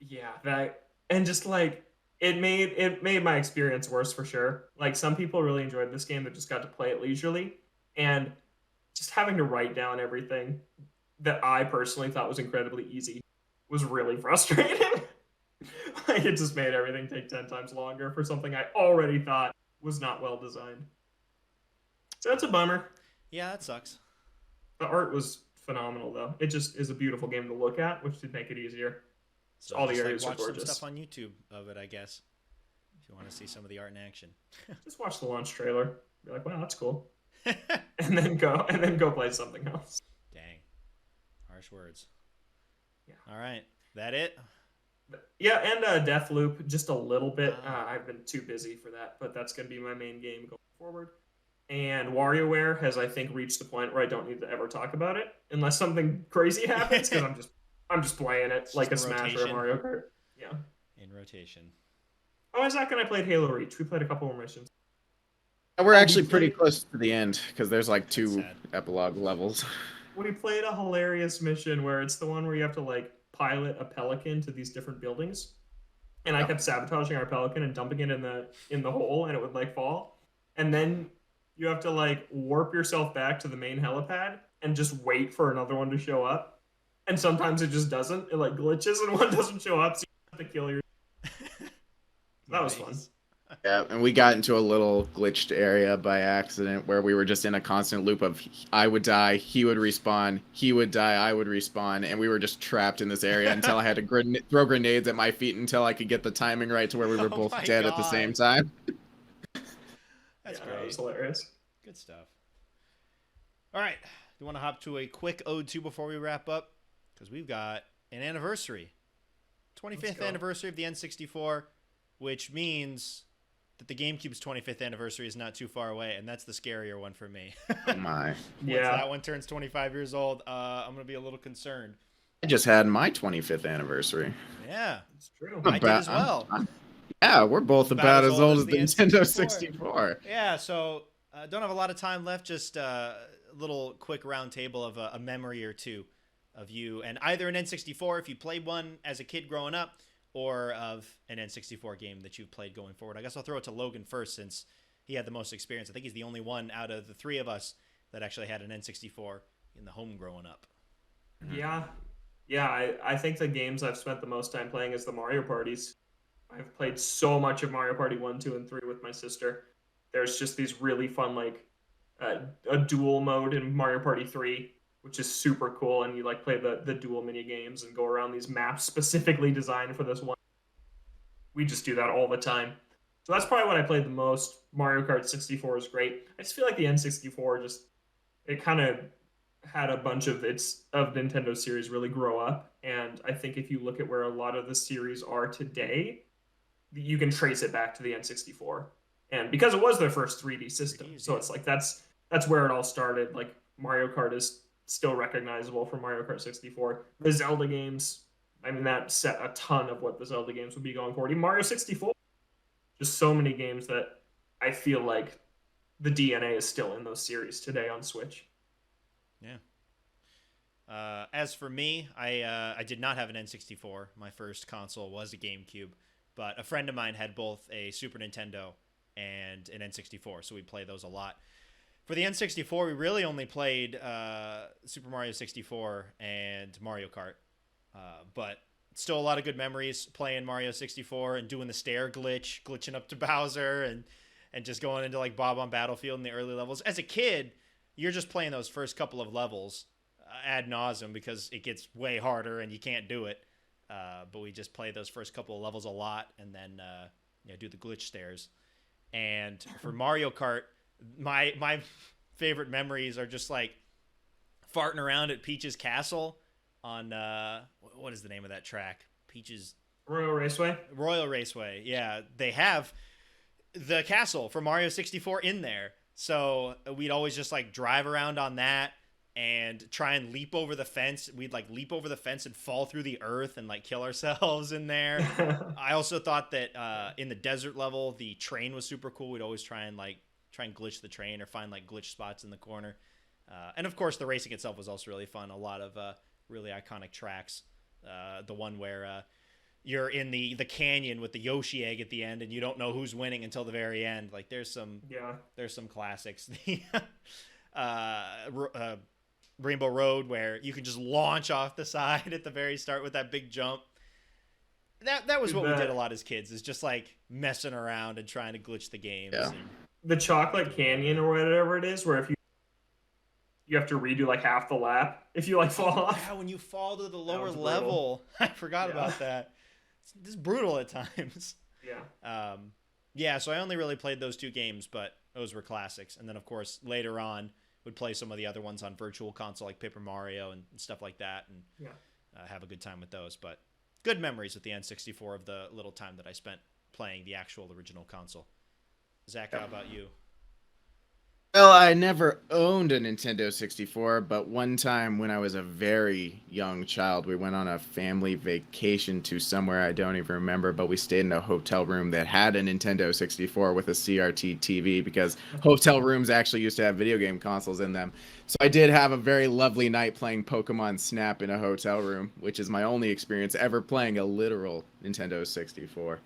Speaker 2: Yeah, that, and just like it made my experience worse for sure. Like some people really enjoyed this game that just got to play it leisurely, and just having to write down everything that I personally thought was incredibly easy was really frustrating. Like it just made everything take 10 times longer for something I already thought was not well designed. So that's a bummer.
Speaker 1: Yeah, that sucks.
Speaker 2: The art was phenomenal though. It just is a beautiful game to look at, which did make it easier.
Speaker 1: So
Speaker 2: all the areas
Speaker 1: watch
Speaker 2: are gorgeous.
Speaker 1: Some stuff on YouTube of it, I guess, if you want to see some of the art in action.
Speaker 2: Just watch the launch trailer. Be like, wow, that's cool. and then go play something else.
Speaker 1: Dang. Harsh words.
Speaker 2: Yeah.
Speaker 1: All right. That it?
Speaker 2: Yeah, and Deathloop, just a little bit. I've been too busy for that, but that's going to be my main game going forward. And WarioWare has, I think, reached the point where I don't need to ever talk about it unless something crazy happens, because I'm just playing it it's like a Smash or a Mario Kart. Yeah.
Speaker 1: In rotation.
Speaker 2: Oh, Zach and I played Halo Reach. We played a couple more missions.
Speaker 3: We're actually pretty close to the end because there's like 2 epilogue levels.
Speaker 2: We played a hilarious mission where it's the one where you have to like pilot a pelican to these different buildings, and I kept sabotaging our pelican and dumping it in the hole, and it would like fall, and then you have to like warp yourself back to the main helipad and just wait for another one to show up, and sometimes it just doesn't. It like glitches and one doesn't show up, so you have to kill your. That was fun.
Speaker 3: Yeah, and we got into a little glitched area by accident where we were just in a constant loop of I would die, he would respawn, he would die, I would respawn, and we were just trapped in this area until I had to throw grenades at my feet until I could get the timing right to where we were both dead at the same time.
Speaker 1: That's great.
Speaker 2: That was hilarious.
Speaker 1: Good stuff. All right. Do you want to hop to a quick ode to before we wrap up? Because we've got an anniversary. 25th anniversary of the N64, which means that the GameCube's 25th anniversary is not too far away, and that's the scarier one for me.
Speaker 3: Oh my.
Speaker 1: Once
Speaker 2: Yeah.
Speaker 1: that one turns 25 years old, I'm gonna be a little concerned.
Speaker 3: I just had my 25th anniversary.
Speaker 1: Yeah,
Speaker 2: It's true.
Speaker 1: I did as well.
Speaker 3: Yeah, we're both about as old as the Nintendo
Speaker 1: 64.
Speaker 3: 64.
Speaker 1: Yeah, so don't have a lot of time left. Just a little quick round table of a memory or two of you, and either an N64 if you played one as a kid growing up, or of an N64 game that you've played going forward. I guess I'll throw it to Logan first since he had the most experience. I think he's the only one out of the three of us that actually had an N64 in the home growing up.
Speaker 2: Yeah. Yeah, I think the games I've spent the most time playing is the Mario parties. I've played so much of Mario Party 1, 2, and 3 with my sister. There's just these really fun, like, a duel mode in Mario Party 3, which is super cool, and you, like, play the dual mini games and go around these maps specifically designed for this one. We just do that all the time. So that's probably what I played the most. Mario Kart 64 is great. I just feel like the N64 it kind of had a bunch of Nintendo series really grow up, and I think if you look at where a lot of the series are today, you can trace it back to the N64. And because it was their first 3D system, so it's like that's where it all started. Like Mario Kart is still recognizable from Mario Kart 64. The Zelda games, I mean, that set a ton of what the Zelda games would be going forward. Even Mario 64, just so many games that I feel like the DNA is still in those series today on Switch.
Speaker 1: Yeah. As for me, I did not have an N64. My first console was a GameCube, but a friend of mine had both a Super Nintendo and an N64, so we'd play those a lot. For the N64, we really only played Super Mario 64 and Mario Kart, but still a lot of good memories playing Mario 64 and doing the stair glitching up to Bowser, and just going into like Bob on Battlefield in the early levels. As a kid, you're just playing those first couple of levels ad nauseum because it gets way harder and you can't do it. But we just play those first couple of levels a lot and then do the glitch stairs. And for Mario Kart, my favorite memories are just like farting around at Peach's Castle on what is the name of that track? Peach's
Speaker 2: Royal Raceway.
Speaker 1: Royal Raceway. Yeah, they have the castle for Mario 64 in there. So we'd always just like drive around on that and try and leap over the fence. We'd like leap over the fence and fall through the earth and like kill ourselves in there. I also thought that in the desert level, the train was super cool. We'd always try and glitch the train or find like glitch spots in the corner. And of course the racing itself was also really fun. A lot of really iconic tracks. The one where you're in the canyon with the Yoshi egg at the end and you don't know who's winning until the very end. Like there's some classics. The Rainbow Road where you can just launch off the side at the very start with that big jump. That was what we did a lot as kids, is just like messing around and trying to glitch the games.
Speaker 3: Yeah.
Speaker 2: The Chocolate Canyon or whatever it is, where if you have to redo like half the lap if you like fall off.
Speaker 1: Yeah, when you fall to the lower level. I forgot about that. It's brutal at times.
Speaker 2: Yeah.
Speaker 1: So I only really played those two games, but those were classics. And then of course later on would play some of the other ones on Virtual Console like Paper Mario and stuff like that, and have a good time with those. But good memories with the N64 of the little time that I spent playing the actual original console. Zach, how about you?
Speaker 3: Well, I never owned a Nintendo 64, but one time when I was a very young child, we went on a family vacation to somewhere I don't even remember, but we stayed in a hotel room that had a Nintendo 64 with a CRT TV because hotel rooms actually used to have video game consoles in them. So I did have a very lovely night playing Pokemon Snap in a hotel room, which is my only experience ever playing a literal Nintendo 64.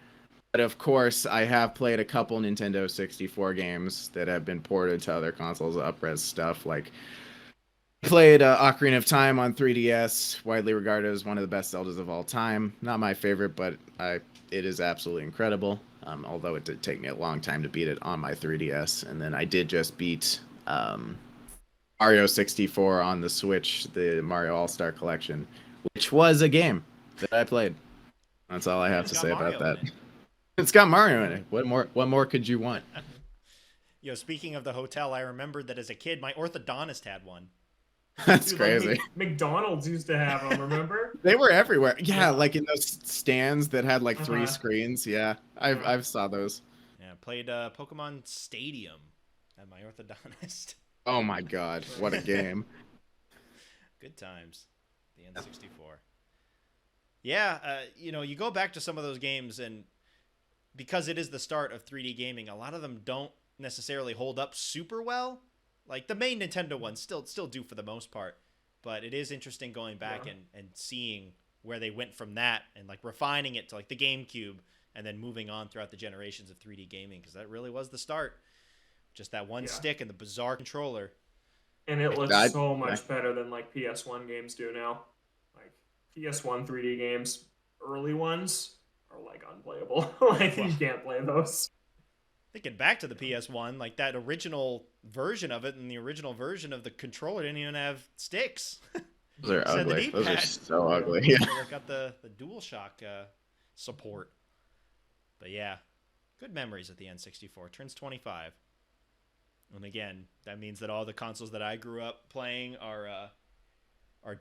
Speaker 3: But of course, I have played a couple Nintendo 64 games that have been ported to other consoles, up-res stuff. Like, played Ocarina of Time on 3DS, widely regarded as one of the best Zeldas of all time. Not my favorite, but it is absolutely incredible. Although it did take me a long time to beat it on my 3DS. And then I did just beat Mario 64 on the Switch, the Mario All-Star Collection, which was a game that I played. That's all I have to say about that. It's got Mario in it. What more could you want?
Speaker 1: Speaking of the hotel, I remembered that as a kid, my orthodontist had one.
Speaker 3: That's crazy.
Speaker 2: Like McDonald's used to have them, remember?
Speaker 3: They were everywhere. Yeah, like in those stands that had like 3 screens. Yeah, I've saw those.
Speaker 1: Yeah, I played Pokemon Stadium at my orthodontist.
Speaker 3: Oh my god, what a game.
Speaker 1: Good times. The N64. Yeah, you go back to some of those games, and because it is the start of 3D gaming, a lot of them don't necessarily hold up super well. Like the main Nintendo ones still do for the most part. But it is interesting going back and seeing where they went from that and like refining it to like the GameCube and then moving on throughout the generations of 3D gaming, because that really was the start. Just that one stick and the bizarre controller.
Speaker 2: And it looks so much better than like PS1 games do now. Like PS1 3D games, early ones are like unplayable. Like you can't play those.
Speaker 1: Thinking back to the PS1, like that original version of it and the original version of the controller didn't even have sticks.
Speaker 3: Those are ugly. Those are so ugly. Yeah.
Speaker 1: They got the DualShock support. But yeah, good memories at the N64. Turns 25. And again, that means that all the consoles that I grew up playing are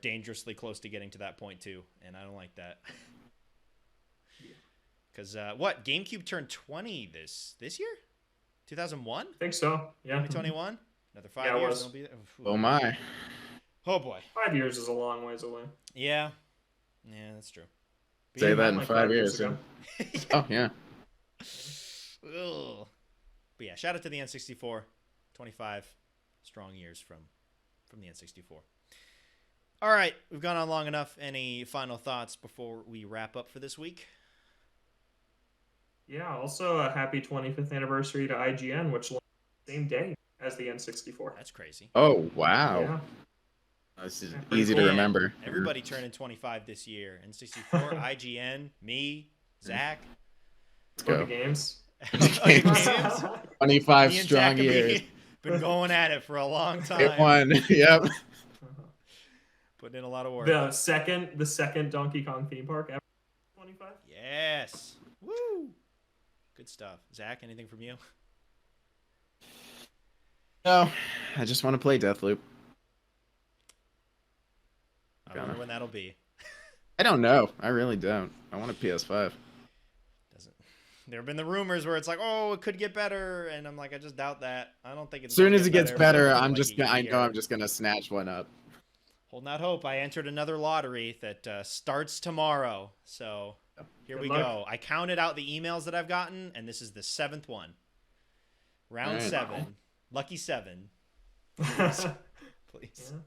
Speaker 1: dangerously close to getting to that point too, and I don't like that. Because GameCube turned 20 this year? 2001?
Speaker 2: I think so. Yeah.
Speaker 1: 2021? Another 5 years.
Speaker 2: It'll be,
Speaker 3: oh my.
Speaker 1: Oh boy.
Speaker 2: 5 years is a long ways away.
Speaker 1: Yeah. Yeah, that's true.
Speaker 3: Say that in 5 years.
Speaker 2: Ago.
Speaker 3: Oh yeah.
Speaker 1: Ugh. But yeah, shout out to the N64. 25 strong years from the N64. All right, we've gone on long enough. Any final thoughts before we wrap up for this week?
Speaker 2: Yeah, also a happy 25th anniversary to IGN, which launched the same day as the N64.
Speaker 1: That's crazy.
Speaker 3: Oh, wow.
Speaker 2: Yeah.
Speaker 3: That's easy to remember.
Speaker 1: Everybody turning 25 this year. N64, IGN, me, Zach.
Speaker 3: Let's go.
Speaker 2: Games.
Speaker 3: 25 strong years.
Speaker 1: Been going at it for a long time.
Speaker 3: It won. Yep.
Speaker 1: Putting in a lot of work.
Speaker 2: The second Donkey Kong theme park ever. 25.
Speaker 1: Yes. Woo. Good stuff. Zach, anything from you?
Speaker 3: No, I just want to play Deathloop.
Speaker 1: I wonder when that'll be.
Speaker 3: I don't know. I really don't. I want a PS5.
Speaker 1: There have been the rumors where it's like, oh, it could get better, and I'm like, I just doubt that. I don't think it's.
Speaker 3: As soon as it gets better, I'm just
Speaker 1: gonna
Speaker 3: snatch one up.
Speaker 1: Holding out hope. I entered another lottery that starts tomorrow, so here we go. I counted out the emails that I've gotten, and this is the 7th one. Round 7, lucky 7. Please. Yeah.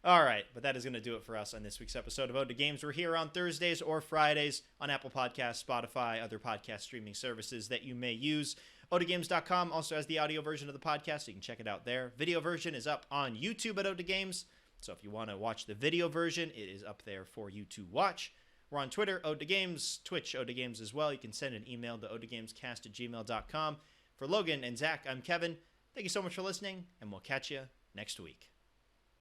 Speaker 1: All right, but that is going to do it for us on this week's episode of Ode to Games. We're here on Thursdays or Fridays on Apple Podcasts, Spotify, other podcast streaming services that you may use. OdeGames.com also has the audio version of the podcast, so you can check it out there. Video version is up on YouTube at Ode to Games, so if you want to watch the video version, it is up there for you to watch. We're on Twitter, Ode to Games, Twitch, Ode to Games as well. You can send an email to odegamescast@gmail.com. For Logan and Zach, I'm Kevin. Thank you so much for listening, and we'll catch you next week.